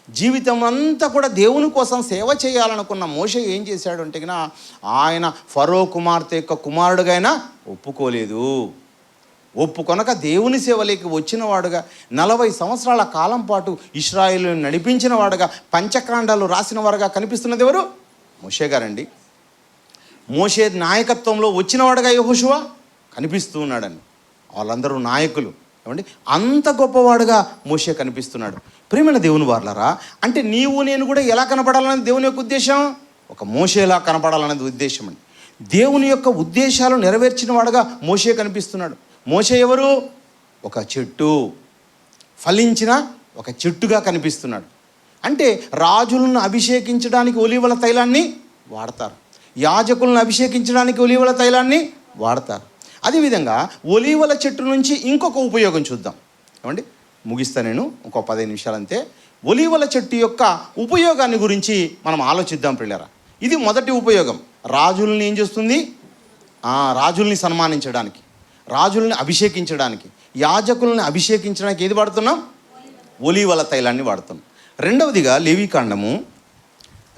జీవితం అంతా కూడా దేవుని కోసం సేవ చేయాలనుకున్న మోషే ఏం చేశాడు అంటే ఆయన ఫరో కుమార్తె యొక్క కుమారుడుగా అయినా ఒప్పుకొనక దేవుని సేవలోకి వచ్చిన వాడుగా 40 సంవత్సరాల కాలం పాటు ఇశ్రాయేలుని నడిపించిన వాడుగా పంచకాండాలు రాసిన వాడుగా కనిపిస్తున్నది ఎవరు? మోషే గారండి. మోషే నాయకత్వంలో వచ్చిన వాడుగా యెహోషువ కనిపిస్తూ ఉన్నాడండి. వాళ్ళందరూ నాయకులు. ఏమండి అంత గొప్పవాడుగా మోషే కనిపిస్తున్నాడు. ప్రియమైన దేవుని వారలారా, అంటే నీవు నేను కూడా ఎలా కనపడాలనేది దేవుని యొక్క ఉద్దేశం, ఒక మోషేలా కనపడాలనేది ఉద్దేశం అండి. దేవుని యొక్క ఉద్దేశాలు నెరవేర్చిన వాడుగా మోషే కనిపిస్తున్నాడు. మోషే ఎవరు? ఒక చెట్టు, ఫలించిన ఒక చెట్టుగా కనిపిస్తున్నాడు. అంటే రాజులను అభిషేకించడానికి ఒలీవల తైలాన్ని వాడతారు, యాజకులను అభిషేకించడానికి ఒలీవల తైలాన్ని వాడతారు. అదేవిధంగా ఒలీవల చెట్టు నుంచి ఇంకొక ఉపయోగం చూద్దాం. ఏమండి ముగిస్తా నేను, ఇంకో 15 నిమిషాలు అంతే. ఒలీవల చెట్టు యొక్క ఉపయోగాన్ని గురించి మనం ఆలోచిద్దాం ప్రియులారా. ఇది మొదటి ఉపయోగం. రాజుల్ని ఏం చేస్తుంది? రాజుల్ని సన్మానించడానికి, రాజుల్ని అభిషేకించడానికి, యాజకుల్ని అభిషేకించడానికి ఏది వాడుతున్నాం? ఒలీవల తైలాన్ని వాడుతున్నాం. రెండవదిగా లేవీకాండము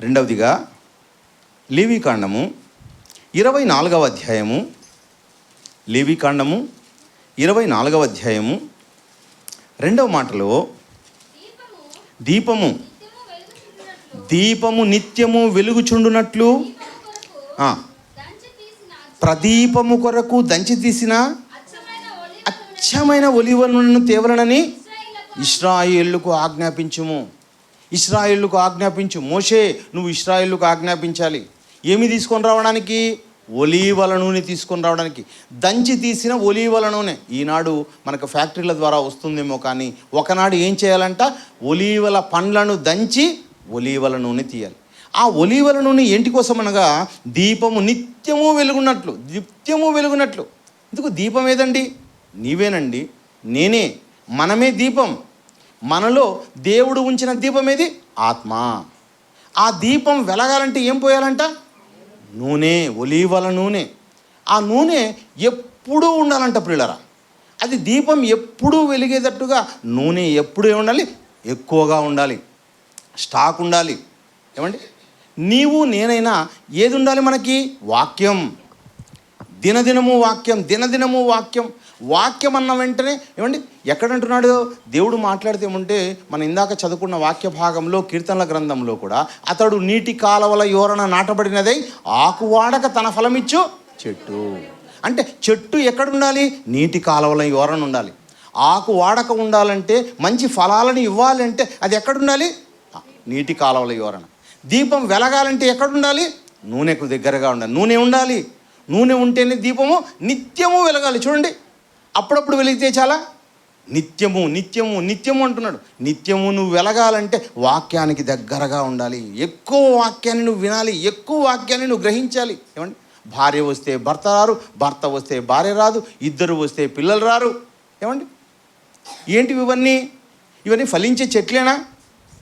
24వ అధ్యాయము, లేవీకాండము 24వ అధ్యాయము 2వ మాటలో దీపము నిత్యము వెలుగుచుండునట్లు ప్రదీపము కొరకు దంచి తీసిన అచ్చమైన ఒలీవలను తేవలనని ఇశ్రాయేలుకు ఆజ్ఞాపించు. మోషే నువ్వు ఇశ్రాయేలుకు ఆజ్ఞాపించాలి. ఏమి తీసుకొని రావడానికి? ఒలీవల నూనె తీసుకొని రావడానికి. దంచి తీసిన ఒలీవల నూనె. ఈనాడు మనకు ఫ్యాక్టరీల ద్వారా వస్తుందేమో, కానీ ఒకనాడు ఏం చేయాలంట? ఒలీవల పండ్లను దంచి ఒలీవల నూనె తీయాలి. ఆ ఒలీవల నూనె ఏంటి కోసం అనగా దీపము నిత్యము వెలుగునట్లు. ఎందుకు? దీపం ఏదండి? నీవేనండి, నేనే, మనమే దీపం. మనలో దేవుడు ఉంచిన దీపం ఏది? ఆత్మ. ఆ దీపం వెలగాలంటే ఏం పోయాలంట? నూనె, ఒలీవల నూనె. ఆ నూనె ఎప్పుడూ ఉండాలంట ప్రియులరా. అది దీపం ఎప్పుడూ వెలిగేటట్టుగా నూనె ఎప్పుడూ ఉండాలి? ఎక్కువగా ఉండాలి, స్టాక్ ఉండాలి. ఏమండి నీవు నేనైనా ఏది ఉండాలి మనకి? వాక్యం. దినదినము వాక్యం, దినదినము వాక్యం. వాక్యం అన్న వెంటనే ఏమండి ఎక్కడంటున్నాడు దేవుడు మాట్లాడితే ఏమంటే మనం ఇందాక చదువుకున్న వాక్య భాగంలో కీర్తనల గ్రంథంలో కూడా అతడు నీటి కాలవల యోరన నాటబడినదై ఆకువాడక తన ఫలమిచ్చు చెట్టు. అంటే చెట్టు ఎక్కడుండాలి? నీటి కాలవల యోరన ఉండాలి. ఆకు వాడక ఉండాలంటే, మంచి ఫలాలను ఇవ్వాలంటే అది ఎక్కడుండాలి? నీటి కాలవల యోరన. దీపం వెలగాలంటే ఎక్కడుండాలి? నూనెకు దగ్గరగా ఉండాలి. నూనె ఉండాలి. నూనె ఉంటేనే దీపము నిత్యము వెలగాలి. చూడండి, అప్పుడప్పుడు వెలిగితే చాలా, నిత్యము నిత్యము నిత్యము అంటున్నాడు. నిత్యము నువ్వు వెలగాలంటే వాక్యానికి దగ్గరగా ఉండాలి. ఎక్కువ వాక్యాన్ని నువ్వు వినాలి, ఎక్కువ వాక్యాన్ని నువ్వు గ్రహించాలి. ఏమండి, భార్య వస్తే భర్త రారు, భర్త వస్తే భార్య రాదు, ఇద్దరు వస్తే పిల్లలు రారు. ఏమండి, ఏంటివి ఇవన్నీ? ఇవన్నీ ఫలించే చెట్లేనా?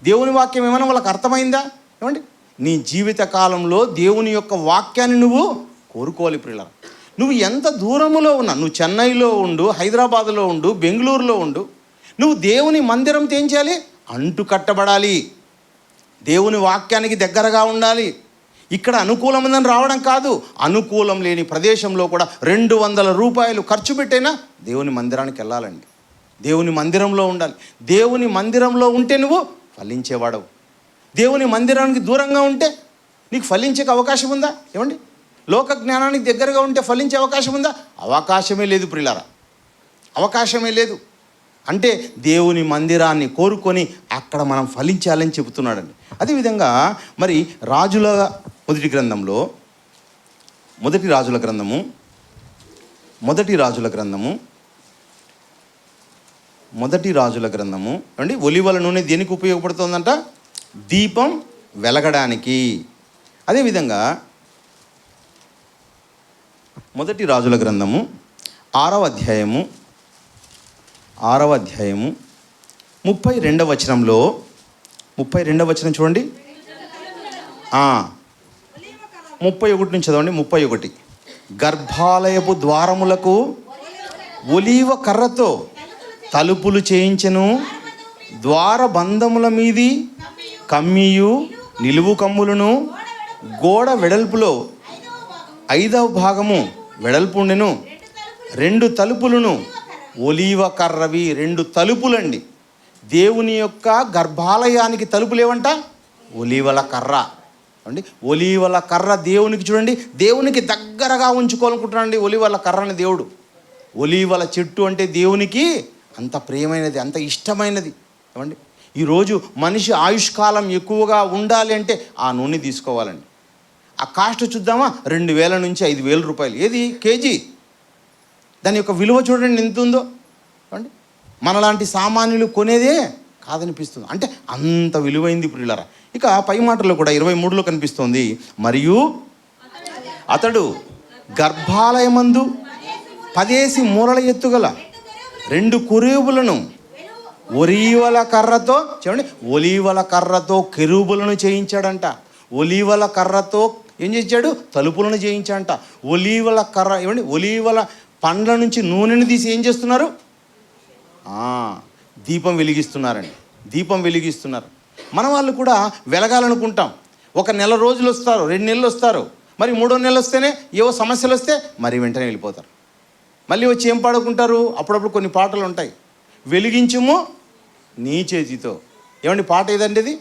దేవుని వాక్యం ఏమైనా వాళ్ళకి అర్థమైందా? ఏమండి, నీ జీవిత కాలంలో దేవుని యొక్క వాక్యాన్ని నువ్వు కోరుకోవాలి. ప్రియులారా, నువ్వు ఎంత దూరములో ఉన్నా, నువ్వు చెన్నైలో ఉండు, హైదరాబాదులో ఉండు, బెంగళూరులో ఉండు, నువ్వు దేవుని మందిరంతో ఏం చేయాలి? అంటు కట్టబడాలి. దేవుని వాక్యానికి దగ్గరగా ఉండాలి. ఇక్కడ అనుకూలమైందని రావడం కాదు, అనుకూలం లేని ప్రదేశంలో కూడా 200 రూపాయలు ఖర్చు పెట్టైనా దేవుని మందిరానికి వెళ్ళాలండి. దేవుని మందిరంలో ఉండాలి. దేవుని మందిరంలో ఉంటే నువ్వు ఫలించేవాడవు. దేవుని మందిరానికి దూరంగా ఉంటే నీకు ఫలించే అవకాశం ఉందా? ఏమండి, లోక జ్ఞానానికి దగ్గరగా ఉంటే ఫలించే అవకాశం ఉందా? అవకాశమే లేదు ప్రియులారా, అవకాశమే లేదు. అంటే దేవుని మందిరాన్ని కోరుకొని అక్కడ మనం ఫలించాలని చెబుతున్నాడండి. అదేవిధంగా మరి రాజుల మొదటి గ్రంథంలో, మొదటి రాజుల గ్రంథము అండి, ఒలివల నూనె దేనికి ఉపయోగపడుతుందంట? దీపం వెలగడానికి. అదేవిధంగా మొదటి రాజుల గ్రంథము 6వ అధ్యాయము 32వ వచనంలో, 32వ వచనం చూడండి. 31 నుంచి చదవండి. 31, గర్భాలయపు ద్వారములకు ఒలీవ కర్రతో తలుపులు చేయించెను, ద్వారబంధముల మీది కమ్మియు నిలువు కమ్ములను, గోడ వెడల్పులో 5వ భాగము వెడల్పు ఉండెను, 2 తలుపులను ఒలీవ కర్రవి. 2 తలుపులండి. దేవుని యొక్క గర్భాలయానికి తలుపులు ఏమంట? ఒలీవల కర్ర అండి. ఒలీవల కర్ర దేవునికి, చూడండి, దేవునికి దగ్గరగా ఉంచుకోవాలనుకుంటున్నాండి ఒలీవల కర్రని దేవుడు. ఒలీవల చెట్టు అంటే దేవునికి అంత ప్రియమైనది, అంత ఇష్టమైనది. ఏమండి, ఈరోజు మనిషి ఆయుష్కాలం ఎక్కువగా ఉండాలి అంటే ఆ నూనె తీసుకోవాలండి. ఆ కాస్ట్ చూద్దామా? 2000 నుంచి 5000 రూపాయలు. ఏది కేజీ? దాని యొక్క విలువ చూడండి ఎంత ఉందో. అండి, మనలాంటి సామాన్యులు కొనేదే కాదనిపిస్తుంది. అంటే అంత విలువైంది ప్రియులారా. ఇక పై మాటల్లో కూడా 23లో కనిపిస్తోంది, మరియు అతడు గర్భాలయమందు 10 మూరల ఎత్తుగల 2 కెరూబులను ఒలీవల కర్రతో, చూడండి, ఒలీవల కర్రతో కెరూబులను చేయించాడంట. ఒలీవల కర్రతో ఏం చేయించాడు? తలుపులను చేయించాడంట. ఒలీవల కర్ర, ఏమండి, ఒలీవల పండ్ల నుంచి నూనెని తీసి ఏం చేస్తున్నారు? దీపం వెలిగిస్తున్నారండి. దీపం వెలిగిస్తున్నారు. మన వాళ్ళు కూడా వెలగాలనుకుంటాం. 1 నెల రోజులు వస్తారు, 2 నెలలు వస్తారు, మరి 3వ నెల వస్తేనే ఏవో సమస్యలు వస్తే మరి వెంటనే వెళ్ళిపోతారు. మళ్ళీ వచ్చి ఏం పాడుకుంటారు? అప్పుడప్పుడు కొన్ని పాటలు ఉంటాయి, వెలిగించుము నీ చేతితో. ఏమండి పాట ఏదండి ఇది?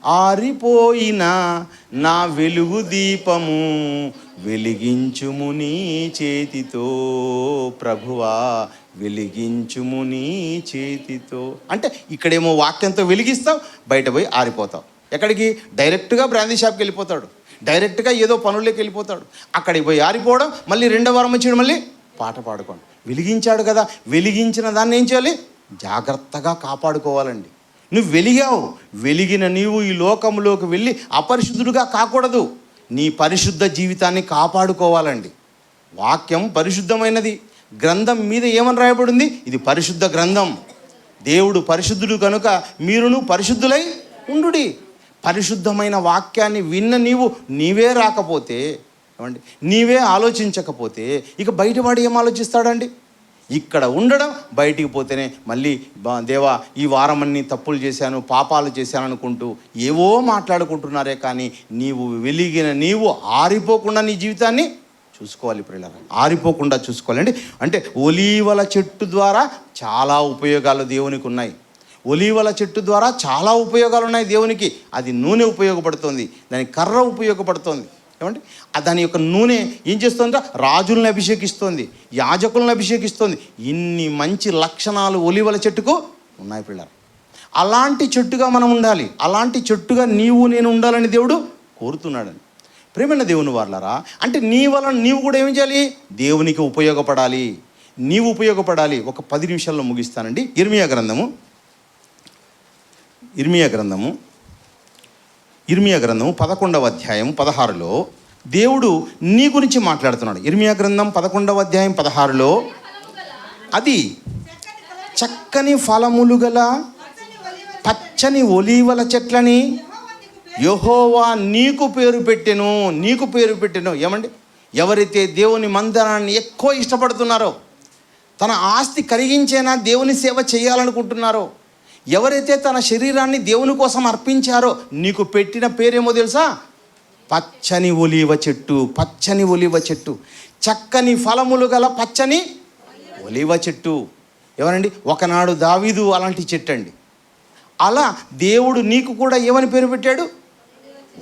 ఆరిపోయిన నా వెలుగు దీపము వెలిగించుము నీ చేతితో, ప్రభువా వెలిగించుము నీ చేతితో. అంటే ఇక్కడేమో వాక్యంతో వెలిగిస్తావు, బయట పోయి ఆరిపోతావు. ఎక్కడికి? డైరెక్ట్గా బ్రాందీ షాప్కి వెళ్ళిపోతాడు, డైరెక్ట్గా ఏదో పనుల్లోకి వెళ్ళిపోతాడు. అక్కడికి పోయి ఆరిపోవడం, మళ్ళీ 2వ వారం వచ్చి మళ్ళీ పాట పాడుకోండి. వెలిగించాడు కదా, వెలిగించిన దాన్ని ఏం చేయాలి? జాగ్రత్తగా కాపాడుకోవాలండి. నువ్వు వెలిగావు, వెలిగిన నీవు ఈ లోకంలోకి వెళ్ళి అపరిశుద్ధుడుగా కాకూడదు. నీ పరిశుద్ధ జీవితాన్ని కాపాడుకోవాలండి. వాక్యం పరిశుద్ధమైనది. గ్రంథం మీద ఏమని రాయబడింది? ఇది పరిశుద్ధ గ్రంథం. దేవుడు పరిశుద్ధుడు కనుక మీరును పరిశుద్ధులై ఉండుడి. పరిశుద్ధమైన వాక్యాన్ని విన్న నీవే రాకపోతే, ఏమండి, నీవే ఆలోచించకపోతే ఇక బయటవాడు ఏం ఆలోచిస్తాడండి? ఇక్కడ ఉండడం, బయటికి పోతేనే మళ్ళీ దేవా ఈ వారం అన్ని తప్పులు చేశాను, పాపాలు చేశాను అనుకుంటూ ఏవో మాట్లాడుకుంటున్నారే. కానీ నీవు వెలిగిన నీవు ఆరిపోకుండా నీ జీవితాన్ని చూసుకోవాలి ప్రియులారా, ఆరిపోకుండా చూసుకోవాలండి. అంటే ఒలీవల చెట్టు ద్వారా చాలా ఉపయోగాలు దేవునికి ఉన్నాయి. ఒలీవల చెట్టు ద్వారా చాలా ఉపయోగాలు ఉన్నాయి దేవునికి. అది నూనె ఉపయోగపడుతుంది, దాని కర్ర ఉపయోగపడుతుంది. ఏమంటే దాని యొక్క నూనె ఏం చేస్తుందంటే రాజులను అభిషేకిస్తుంది, యాజకులను అభిషేకిస్తుంది. ఇన్ని మంచి లక్షణాలు ఒలీవల చెట్టుకు ఉన్నాయి పిల్లలు. అలాంటి చెట్టుగా మనం ఉండాలి, అలాంటి చెట్టుగా నీవు నేను ఉండాలని దేవుడు కోరుతున్నాడని. ప్రేమైన దేవుని వారలారా, అంటే నీ వలన నీవు కూడా ఏం చేయాలి? దేవునికి ఉపయోగపడాలి, నీవు ఉపయోగపడాలి. ఒక 10 నిమిషాల్లో ముగిస్తానండి. ఇర్మియా గ్రంథము 11వ అధ్యాయం 16లో దేవుడు నీ గురించి మాట్లాడుతున్నాడు. ఇర్మియా గ్రంథం 11వ అధ్యాయం 16లో అది చక్కని ఫలములు గల పచ్చని ఒలీవల చెట్లని యెహోవా నీకు పేరు పెట్టెను. ఏమండి, ఎవరైతే దేవుని మందిరాన్ని ఎక్కువ ఇష్టపడుతున్నారో, తన ఆస్తి కరిగించేనా దేవుని సేవ చేయాలనుకుంటున్నారో, ఎవరైతే తన శరీరాన్ని దేవుని కోసం అర్పించారో, నీకు పెట్టిన పేరేమో తెలుసా? పచ్చని ఒలీవ చెట్టు. చక్కని ఫలములు గల పచ్చని ఒలీవ చెట్టు. ఎవరండి? ఒకనాడు దావీదు అలాంటి చెట్టు అండి. అలా దేవుడు నీకు కూడా ఏమని పేరు పెట్టాడు?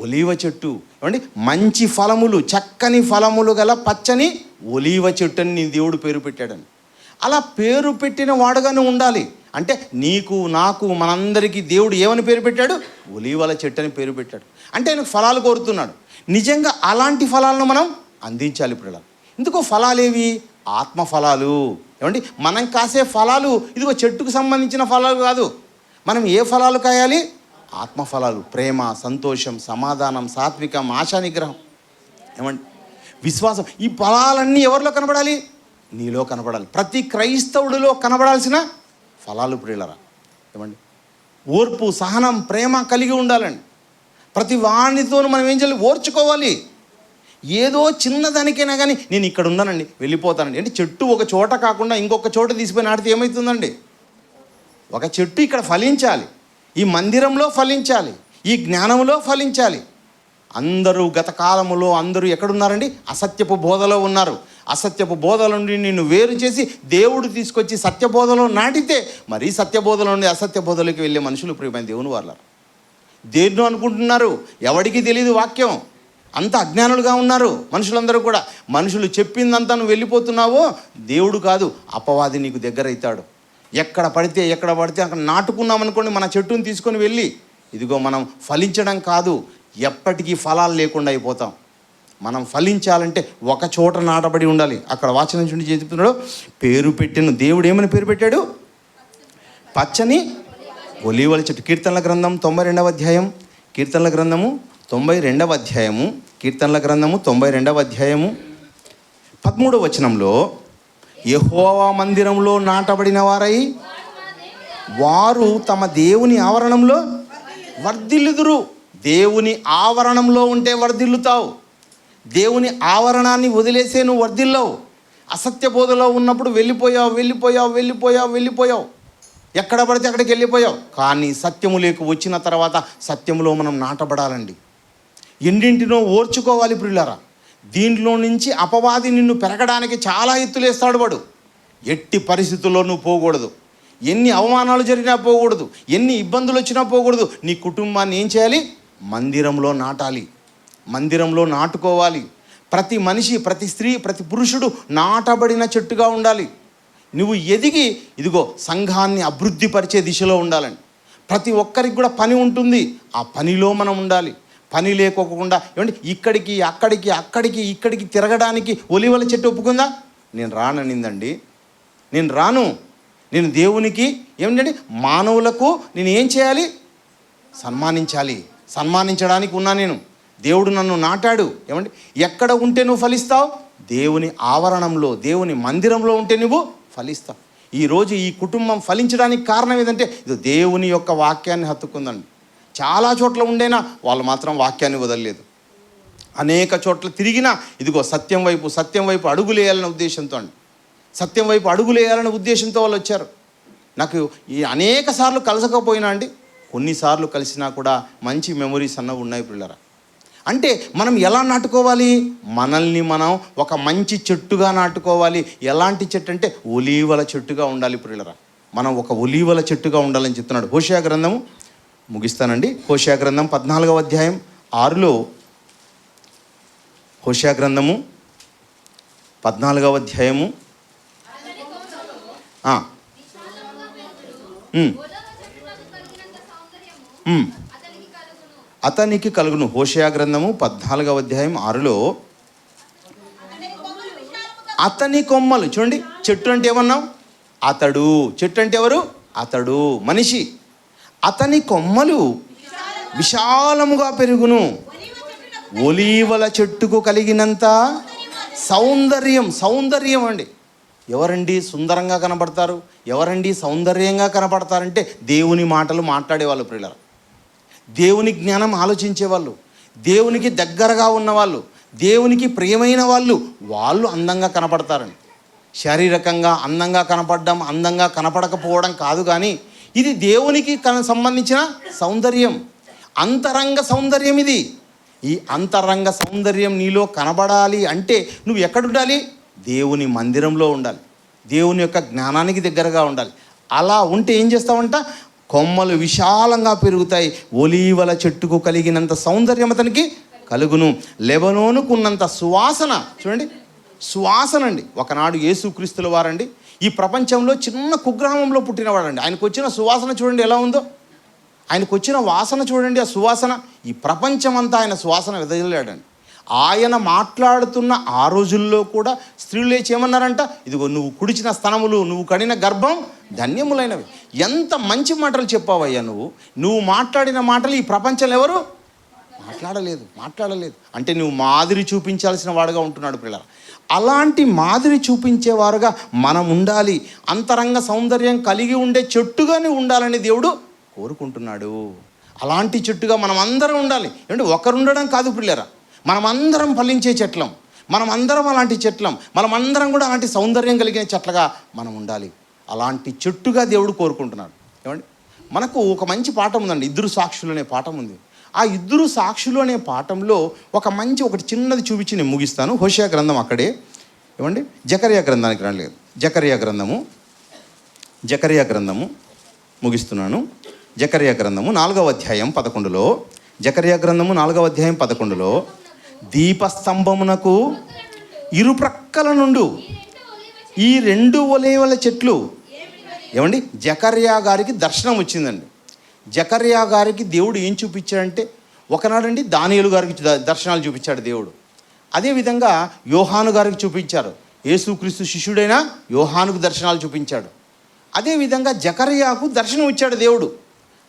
ఒలీవ చెట్టు. ఏమండి, మంచి ఫలములు, చక్కని ఫలములు గల పచ్చని ఒలీవ చెట్టు అని నీ దేవుడు పేరు పెట్టాడని. అలా పేరు పెట్టిన వాడుగానే ఉండాలి. అంటే నీకు నాకు మనందరికీ దేవుడు ఏమని పేరు పెట్టాడు? ఒలీవల చెట్టు అని పేరు పెట్టాడు. అంటే ఆయనకు ఫలాలు కోరుతున్నాడు. నిజంగా అలాంటి ఫలాలను మనం అందించాలి పిల్లలు. ఎందుకో ఫలాలేవి? ఆత్మ ఫలాలు. ఏమండి, మనం కాసే ఫలాలు ఇదిగో చెట్టుకు సంబంధించిన ఫలాలు కాదు. మనం ఏ ఫలాలు కాయాలి? ఆత్మ ఫలాలు. ప్రేమ, సంతోషం, సమాధానం, సాత్వికం, ఆశా నిగ్రహం, ఏమండి విశ్వాసం. ఈ ఫలాలన్నీ ఎవరిలో కనబడాలి? నీలో కనబడాలి. ప్రతి క్రైస్తవుడిలో కనబడాల్సిన ఫలాలు ప్రియులరా. ఏమండి, ఓర్పు, సహనం, ప్రేమ కలిగి ఉండాలండి. ప్రతి వాణితోనూ మనం ఏం చేయాలి? ఓర్చుకోవాలి. ఏదో చిన్నదానికైనా కానీ నేను ఇక్కడ ఉన్నానండి, వెళ్ళిపోతానండి అంటే చెట్టు ఒక చోట కాకుండా ఇంకొక చోట తీసిపోయి నాటితే ఏమవుతుందండి? ఒక చెట్టు ఇక్కడ ఫలించాలి, ఈ మందిరంలో ఫలించాలి, ఈ జ్ఞానంలో ఫలించాలి. అందరూ గత కాలములో అందరూ ఎక్కడున్నారండి? అసత్యపు బోధలో ఉన్నారు. అసత్యపు బోధల నుండి నిన్ను వేరు చేసి దేవుడు తీసుకొచ్చి సత్యబోధలో నాటితే మరి సత్యబోధల నుండి అసత్య బోధలోకి వెళ్ళే మనుషులు ప్రియమైన దేవుని వాళ్ళ దేన్నో అనుకుంటున్నారు. ఎవడికి తెలియదు వాక్యం. అంత అజ్ఞానులుగా ఉన్నారు మనుషులందరూ కూడా. మనుషులు చెప్పిందంతా నువ్వు వెళ్ళిపోతున్నావో, దేవుడు కాదు అపవాది నీకు దగ్గర అవుతాడు. ఎక్కడ పడితే అక్కడ నాటుకున్నాం అనుకోండి, మన చెట్టును తీసుకొని వెళ్ళి ఇదిగో మనం ఫలించడం కాదు, ఎప్పటికీ ఫలాలు లేకుండా అయిపోతాం. మనం ఫలించాలంటే ఒక చోట నాటబడి ఉండాలి. అక్కడ వాచనం నుండి చెప్తున్నాడు, పేరు పెట్టిన దేవుడు ఏమని పేరు పెట్టాడు? పచ్చని ఒలీవల చెట్టు. కీర్తనల గ్రంథం 92వ అధ్యాయం, కీర్తనల గ్రంథము 92వ అధ్యాయము 13వ వచనంలో, యెహోవా మందిరంలో నాటబడిన వారై వారు తమ దేవుని ఆవరణంలో వర్ధిల్లుదురు. దేవుని ఆవరణంలో ఉంటే వర్ధిల్లుతావు. దేవుని ఆవరణాన్ని వదిలేసే నువ్వు వర్ధిల్లవు. అసత్య బోధలో ఉన్నప్పుడు వెళ్ళిపోయావు. ఎక్కడ పడితే అక్కడికి వెళ్ళిపోయావు. కానీ సత్యము లేకు వచ్చిన తర్వాత సత్యములో మనం నాటబడాలండి. ఎన్నింటినో ఓర్చుకోవాలి ప్రియులారా. దీంట్లో నుంచి అపవాది నిన్ను పెరగడానికి చాలా ఎత్తులేస్తాడు వాడు. ఎట్టి పరిస్థితుల్లో నువ్వు పోకూడదు. ఎన్ని అవమానాలు జరిగినా పోకూడదు, ఎన్ని ఇబ్బందులు వచ్చినా పోకూడదు. నీ కుటుంబాన్ని ఏం చేయాలి? మందిరంలో నాటాలి, మందిరంలో నాటుకోవాలి. ప్రతి మనిషి, ప్రతి స్త్రీ, ప్రతి పురుషుడు నాటబడిన చెట్టుగా ఉండాలి. నువ్వు ఎదిగి ఇదిగో సంఘాన్ని అభివృద్ధిపరిచే దిశలో ఉండాలండి. ప్రతి ఒక్కరికి కూడా పని ఉంటుంది, ఆ పనిలో మనం ఉండాలి. పని లేకోకుండా ఏమంటే ఇక్కడికి తిరగడానికి ఒలీవల చెట్టు ఒప్పుకుందా? నేను రాననిందండి. నేను రాను. నేను దేవునికి ఏమిటండి మానవులకు నేను ఏం చేయాలి? సన్మానించడానికి ఉన్నా నేను. దేవుడు నన్ను నాటాడు. ఏమండి, ఎక్కడ ఉంటే నువ్వు ఫలిస్తావు? దేవుని ఆవరణంలో, దేవుని మందిరంలో ఉంటే నువ్వు ఫలిస్తావు. ఈరోజు ఈ కుటుంబం ఫలించడానికి కారణం ఏదంటే ఇది దేవుని యొక్క వాక్యాన్ని హత్తుకుందండి. చాలా చోట్ల ఉండేనా వాళ్ళు మాత్రం వాక్యాన్ని వదలలేదు. అనేక చోట్ల తిరిగినా ఇదిగో సత్యం వైపు అడుగులేయాలనే ఉద్దేశంతో అండి. సత్యం వైపు అడుగులు వేయాలనే ఉద్దేశంతో వాళ్ళు వచ్చారు. నాకు ఈ అనేక సార్లు కలసకపోయినా అండి, కొన్నిసార్లు కలిసినా కూడా మంచి మెమొరీస్ అన్నవి ఉన్నాయి పిల్లరా. అంటే మనం ఎలా నాటుకోవాలి? మనల్ని మనం ఒక మంచి చెట్టుగా నాటుకోవాలి. ఎలాంటి చెట్టు అంటే ఒలీవల చెట్టుగా ఉండాలి పిల్లరా. మనం ఒక ఒలీవల చెట్టుగా ఉండాలని చెప్తున్నాడు. హోషేయ గ్రంథము ముగిస్తానండి. హోషేయ గ్రంథం 14వ అధ్యాయం 6లో, హోషేయ గ్రంథము 14వ అధ్యాయము అతనికి కలుగును. హోషేయ గ్రంథము 14వ అధ్యాయం 6లో అతని కొమ్మలు, చూడండి, చెట్టు అంటే ఏమన్నాం? అతడు. చెట్టు అంటే ఎవరు? అతడు, మనిషి. అతని కొమ్మలు విశాలముగా పెరుగును, ఒలీవల చెట్టుకు కలిగినంత సౌందర్యం. సౌందర్యం అండి. ఎవరండి సుందరంగా కనపడతారు? ఎవరండి సౌందర్యంగా కనపడతారంటే దేవుని మాటలు మాట్లాడేవాళ్ళు ప్రియులారా, దేవుని జ్ఞానం ఆలోచించేవాళ్ళు, దేవునికి దగ్గరగా ఉన్నవాళ్ళు, దేవునికి ప్రియమైన వాళ్ళు అందంగా కనపడతారండి. శారీరకంగా అందంగా కనపడడం, అందంగా కనపడకపోవడం కాదు, కానీ ఇది దేవునికి సంబంధించిన సౌందర్యం, అంతరంగ సౌందర్యం. ఇది ఈ అంతరంగ సౌందర్యం నీలో కనబడాలి అంటే నువ్వు ఎక్కడుండాలి? దేవుని మందిరంలో ఉండాలి, దేవుని యొక్క జ్ఞానానికి దగ్గరగా ఉండాలి. అలా ఉంటే ఏం చేస్తావంట? కొమ్మలు విశాలంగా పెరుగుతాయి, ఒలీవల చెట్టుకు కలిగినంత సౌందర్యం అతనికి కలుగును, లెబనోనుకున్నంత సువాసన. చూడండి, సువాసన అండి. ఒకనాడు యేసుక్రీస్తుల వారండి ఈ ప్రపంచంలో చిన్న కుగ్రామంలో పుట్టినవాడండి. ఆయనకు వచ్చిన సువాసన చూడండి ఎలా ఉందో, ఆయనకు వచ్చిన వాసన చూడండి, ఆ సువాసన. ఈ ప్రపంచం అంతా ఆయన సువాసన వెదజల్లాడండి. ఆయన మాట్లాడుతున్న ఆ రోజుల్లో కూడా స్త్రీలు లేచి ఏమన్నారంట? ఇదిగో నువ్వు కుడిచిన స్తనములు, నువ్వు కడిన గర్భం ధన్యములైనవి. ఎంత మంచి మాటలు చెప్పావయ్యా నువ్వు మాట్లాడిన మాటలు ఈ ప్రపంచంలో ఎవరు మాట్లాడలేదు. అంటే నువ్వు మాదిరి చూపించాల్సిన వాడుగా ఉంటున్నాడు పిల్లలు. అలాంటి మాదిరి చూపించేవారుగా మనం ఉండాలి. అంతరంగ సౌందర్యం కలిగి ఉండే చెట్టుగానే ఉండాలని దేవుడు కోరుకుంటున్నాడు. అలాంటి చెట్టుగా మనం అందరం ఉండాలి. ఏమంటే ఒకరు ఉండడం కాదు పిల్లరా, మనమందరం ఫలించే చెట్లం, మనమందరం అలాంటి చెట్లం, మనమందరం కూడా అలాంటి సౌందర్యం కలిగిన చెట్లగా మనం ఉండాలి. అలాంటి చెట్టుగా దేవుడు కోరుకుంటున్నాడు. ఏమండి, మనకు ఒక మంచి పాఠం ఉందండి, ఇద్దరు సాక్షులు అనే పాఠం ఉంది. ఆ ఇద్దరు సాక్షులు అనే పాఠంలో ఒకటి చిన్నది చూపించి నేను ముగిస్తాను. హోషేయ గ్రంథం అక్కడే. ఏమండి, జకర్యా గ్రంథానికి రాలేదు. జకర్యా గ్రంథము ముగిస్తున్నాను. జకర్యా గ్రంథము 4వ అధ్యాయం 11లో, జకర్యా గ్రంథము 4వ అధ్యాయం 11లో, దీపస్తంభమునకు ఇరుప్రక్కల నుండి ఈ 2 ఒలీవల చెట్లు. ఏమండి, జకర్యా గారికి దర్శనం వచ్చిందండి. జకర్యా గారికి దేవుడు ఏం చూపించాడంటే, ఒకనాడండి దానియేలు గారికి దర్శనాలు చూపించాడు దేవుడు. అదేవిధంగా యోహాను గారికి చూపించారు, యేసుక్రీస్తు శిష్యుడైన యోహానుకు దర్శనాలు చూపించాడు. అదేవిధంగా జకర్యాకు దర్శనం ఇచ్చాడు దేవుడు.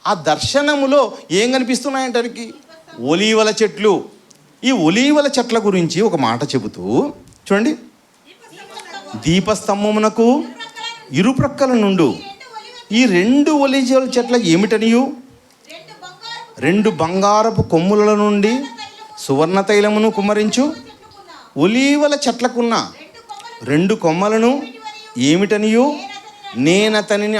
ఆ దర్శనములో ఏం కనిపిస్తున్నాయంటానికి? ఒలీవల చెట్లు. ఈ ఒలీవల చెట్ల గురించి ఒక మాట చెబుతూ చూడండి, దీపస్తంభమునకు ఇరుప్రక్కల నుండి ఈ 2 ఒలీవల చెట్ల ఏమిటనియు 2 బంగారపు కొమ్ముల నుండి సువర్ణ తైలమును కుమ్మరించు ఒలీవల చెట్లకున్న 2 కొమ్మలను ఏమిటనియు నేనతన్ని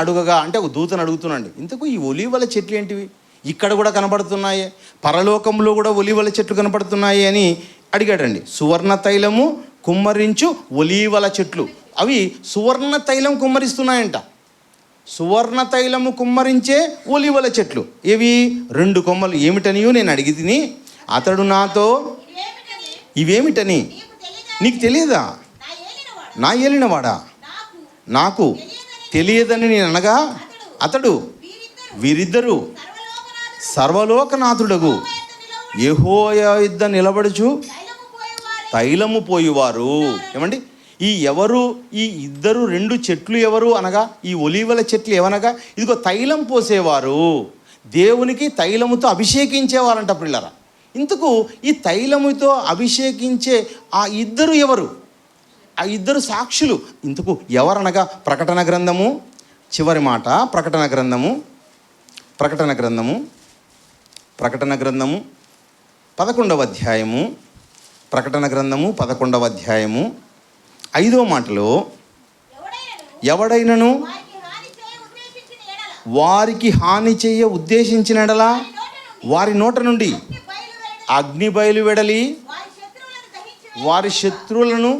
అడుగగా అంటే ఒక దూతను అడుగుతున్నాండి. ఇంతకు ఈ ఒలీవల చెట్లు ఏంటివి? ఇక్కడ కూడా కనపడుతున్నాయి, పరలోకంలో కూడా ఒలీవల చెట్లు కనపడుతున్నాయి అని అడిగాడండి. సువర్ణ తైలము కుమ్మరించు ఒలీవల చెట్లు. అవి సువర్ణ తైలం కుమ్మరిస్తున్నాయంట. సువర్ణ తైలము కుమ్మరించే ఒలీవల చెట్లు. ఇవి 2 కొమ్మలు ఏమిటనియో నేను అడిగి తిని, అతడు నాతో ఇవేమిటని నీకు తెలియదా? నా ఏలినవాడా? నాకు తెలియదని నేను అనగా, అతడు వీరిద్దరూ సర్వలోకనాథుడగు యెహోవా యొద్ద నిలబడుచు తైలము పోయివారు. ఏమండి, ఈ 2 చెట్లు ఎవరు అనగా, ఈ ఒలీవల చెట్లు ఏమనగా, ఇదిగో తైలం పోసేవారు, దేవునికి తైలముతో అభిషేకించేవారంట పిల్లరా. ఇంతకు ఈ తైలముతో అభిషేకించే ఆ 2 ఎవరు? ఆ 2 సాక్షులు ఇంతకు ఎవరనగా, ప్రకటన గ్రంథము చివరి మాట, ప్రకటన గ్రంథము 11వ అధ్యాయము, ప్రకటన గ్రంథము 11వ అధ్యాయము 5వ మాటలో ఎవడైనను వారికి హాని చేయ ఉద్దేశించిన ఎడల వారి నోట నుండి అగ్ని బయలు వెడలి వారి శత్రువులను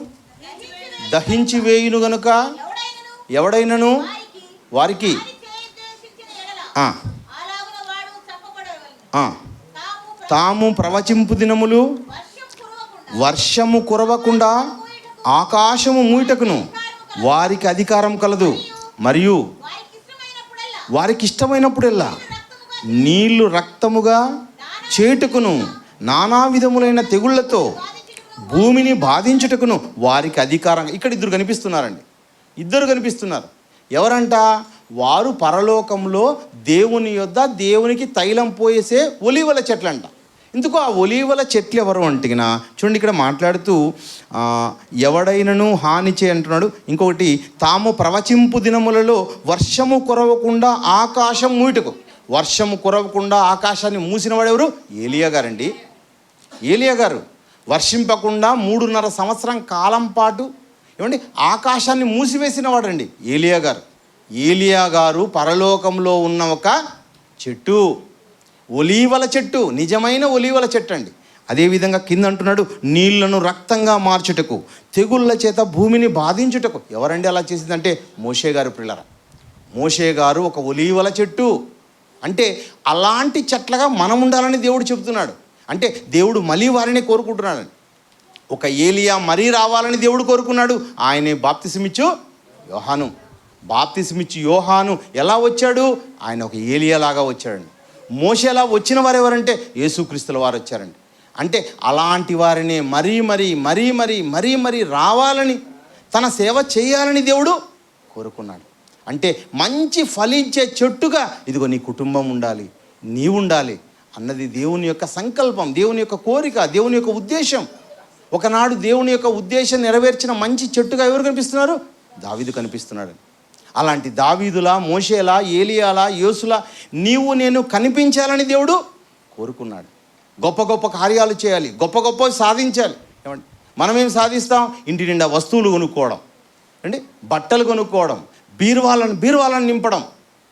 దహించి వేయును గనుక ఎవడైనను వారికి తాము ప్రవచింపు దినములు వర్షము కురవకుండా ఆకాశము మూయటకును వారికి అధికారం కలదు. మరియు వారికి ఇష్టమైనప్పుడెల్లా నీళ్లు రక్తముగా చేటుకును నానా విధములైన తెగుళ్లతో భూమిని బాధించుటకును వారికి అధికారం. ఇక్కడ ఇద్దరు కనిపిస్తున్నారండి, ఇద్దరు కనిపిస్తున్నారు. ఎవరంట? వారు పరలోకంలో దేవుని యొద్ద దేవునికి తైలం పోయేసే ఒలీవల చెట్లంట. ఎందుకు ఆ ఒలీవల చెట్లు ఎవరు అంటిగినా చూడండి, ఇక్కడ మాట్లాడుతూ ఎవడైనను హాని చేయ అంటున్నాడు. ఇంకొకటి, తాము ప్రవచింపు దినములలో వర్షము కురవకుండా ఆకాశం మూయటకు. వర్షము కురవకుండా ఆకాశాన్ని మూసిన వాడెవరు? ఏలియా గారండి. ఏలియా గారు వర్షింపకుండా 3.5 సంవత్సరం కాలం పాటు ఏమండి ఆకాశాన్ని మూసివేసిన వాడండి ఏలియా గారు. ఏలియా గారు పరలోకంలో ఉన్న ఒక చెట్టు, ఒలీవల చెట్టు, నిజమైన ఒలీవల చెట్టు అండి. అదేవిధంగా కింద అంటున్నాడు, నీళ్లను రక్తంగా మార్చుటకు, తెగుళ్ళ చేత భూమిని బాధించుటకు. ఎవరండి అలా చేసిందంటే మోషే గారు. పిల్లరా, మోషే గారు ఒక ఒలీవల చెట్టు. అంటే అలాంటి చెట్లగా మనం ఉండాలని దేవుడు చెబుతున్నాడు. అంటే దేవుడు మళ్ళీ వారిని కోరుకుంటున్నాడు. ఒక ఏలియా మరీ రావాలని దేవుడు కోరుకున్నాడు. ఆయనే బాప్తిసమిచ్చు యోహాను. బాప్తిసమిచ్చు యోహాను ఎలా వచ్చాడు? ఆయన ఒక ఏలియా లాగా వచ్చాడండి. మోషేలా వచ్చిన వారు ఎవరంటే యేసుక్రీస్తుల వారు వచ్చారండి. అంటే అలాంటి వారిని మరీ మరీ మరీ మరీ మరీ మరీ రావాలని, తన సేవ చేయాలని దేవుడు కోరుకున్నాడు. అంటే మంచి ఫలించే చెట్టుగా ఇదిగో నీ కుటుంబం ఉండాలి, నీవు ఉండాలి అన్నది దేవుని యొక్క సంకల్పం, దేవుని యొక్క కోరిక, దేవుని యొక్క ఉద్దేశం. ఒకనాడు దేవుని యొక్క ఉద్దేశం నెరవేర్చిన మంచి చెట్టుగా ఎవరు కనిపిస్తున్నారు? దావీదు కనిపిస్తున్నాడు. అలాంటి దావీదులా, మోషేలా, ఏలియాలా, యోసులా నీవు నేను కనిపించాలని దేవుడు కోరుకున్నాడు. గొప్ప గొప్ప కార్యాలు చేయాలి, గొప్ప గొప్ప సాధించాలి. ఏమండి, మనమేం సాధిస్తాం? ఇంటి నిండా వస్తువులు కొనుక్కోవడం అండి, బట్టలు కొనుక్కోవడం, బీరువాలను నింపడం.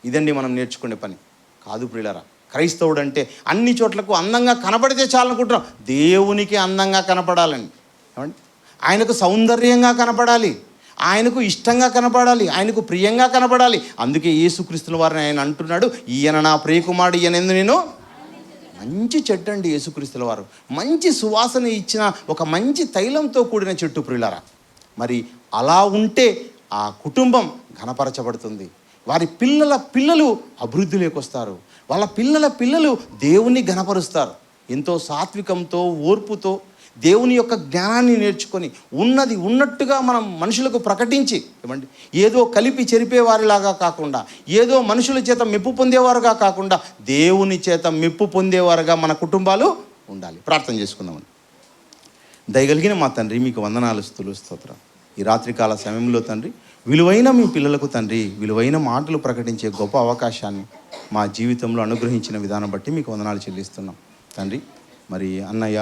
ఇదండి మనం నేర్చుకునే పని కాదు ప్రియులారా. క్రైస్తవుడు అంటే అన్ని చోట్లకు అందంగా కనపడితే చాలనుకుంటున్నాం. దేవునికి అందంగా కనపడాలండి. ఏమండి, ఆయనకు సౌందర్యంగా కనపడాలి, ఆయనకు ఇష్టంగా కనపడాలి, ఆయనకు ప్రియంగా కనపడాలి. అందుకే యేసుక్రీస్తుల వారిని ఆయన అంటున్నాడు, ఈయన నా ప్రియకుమారుడు, ఈయనందు నేను. మంచి చెట్టు అండి యేసుక్రీస్తుల వారు. మంచి సువాసన ఇచ్చిన ఒక మంచి తైలంతో కూడిన చెట్టు ప్రియులారా. మరి అలా ఉంటే ఆ కుటుంబం ఘనపరచబడుతుంది. వారి పిల్లలు అభివృద్ధిలోకి వస్తారు. వాళ్ళ పిల్లలు దేవుని ఘనపరుస్తారు. ఎంతో సాత్వికంతో, ఓర్పుతో దేవుని యొక్క జ్ఞానాన్ని నేర్చుకొని ఉన్నది ఉన్నట్టుగా మనం మనుషులకు ప్రకటించి, ఏమండి ఏదో కలిపి చెరిపేవారిలాగా కాకుండా, ఏదో మనుషుల చేత మెప్పు పొందేవారుగా కాకుండా, దేవుని చేత మెప్పు పొందేవారుగా మన కుటుంబాలు ఉండాలి. ప్రార్థన చేసుకుందామండి. దయగలిగిన మా తండ్రి, మీకు వందనాలు, స్తుతులు, స్తోత్రం. ఈ రాత్రికాల సమయంలో తండ్రి, విలువైన మీ పిల్లలకు తండ్రి విలువైన మాటలు ప్రకటించే గొప్ప అవకాశాన్ని మా జీవితంలో అనుగ్రహించిన విధానం బట్టి మీకు వందనాలు చెల్లిస్తున్నాం తండ్రి. మరి అన్నయ్య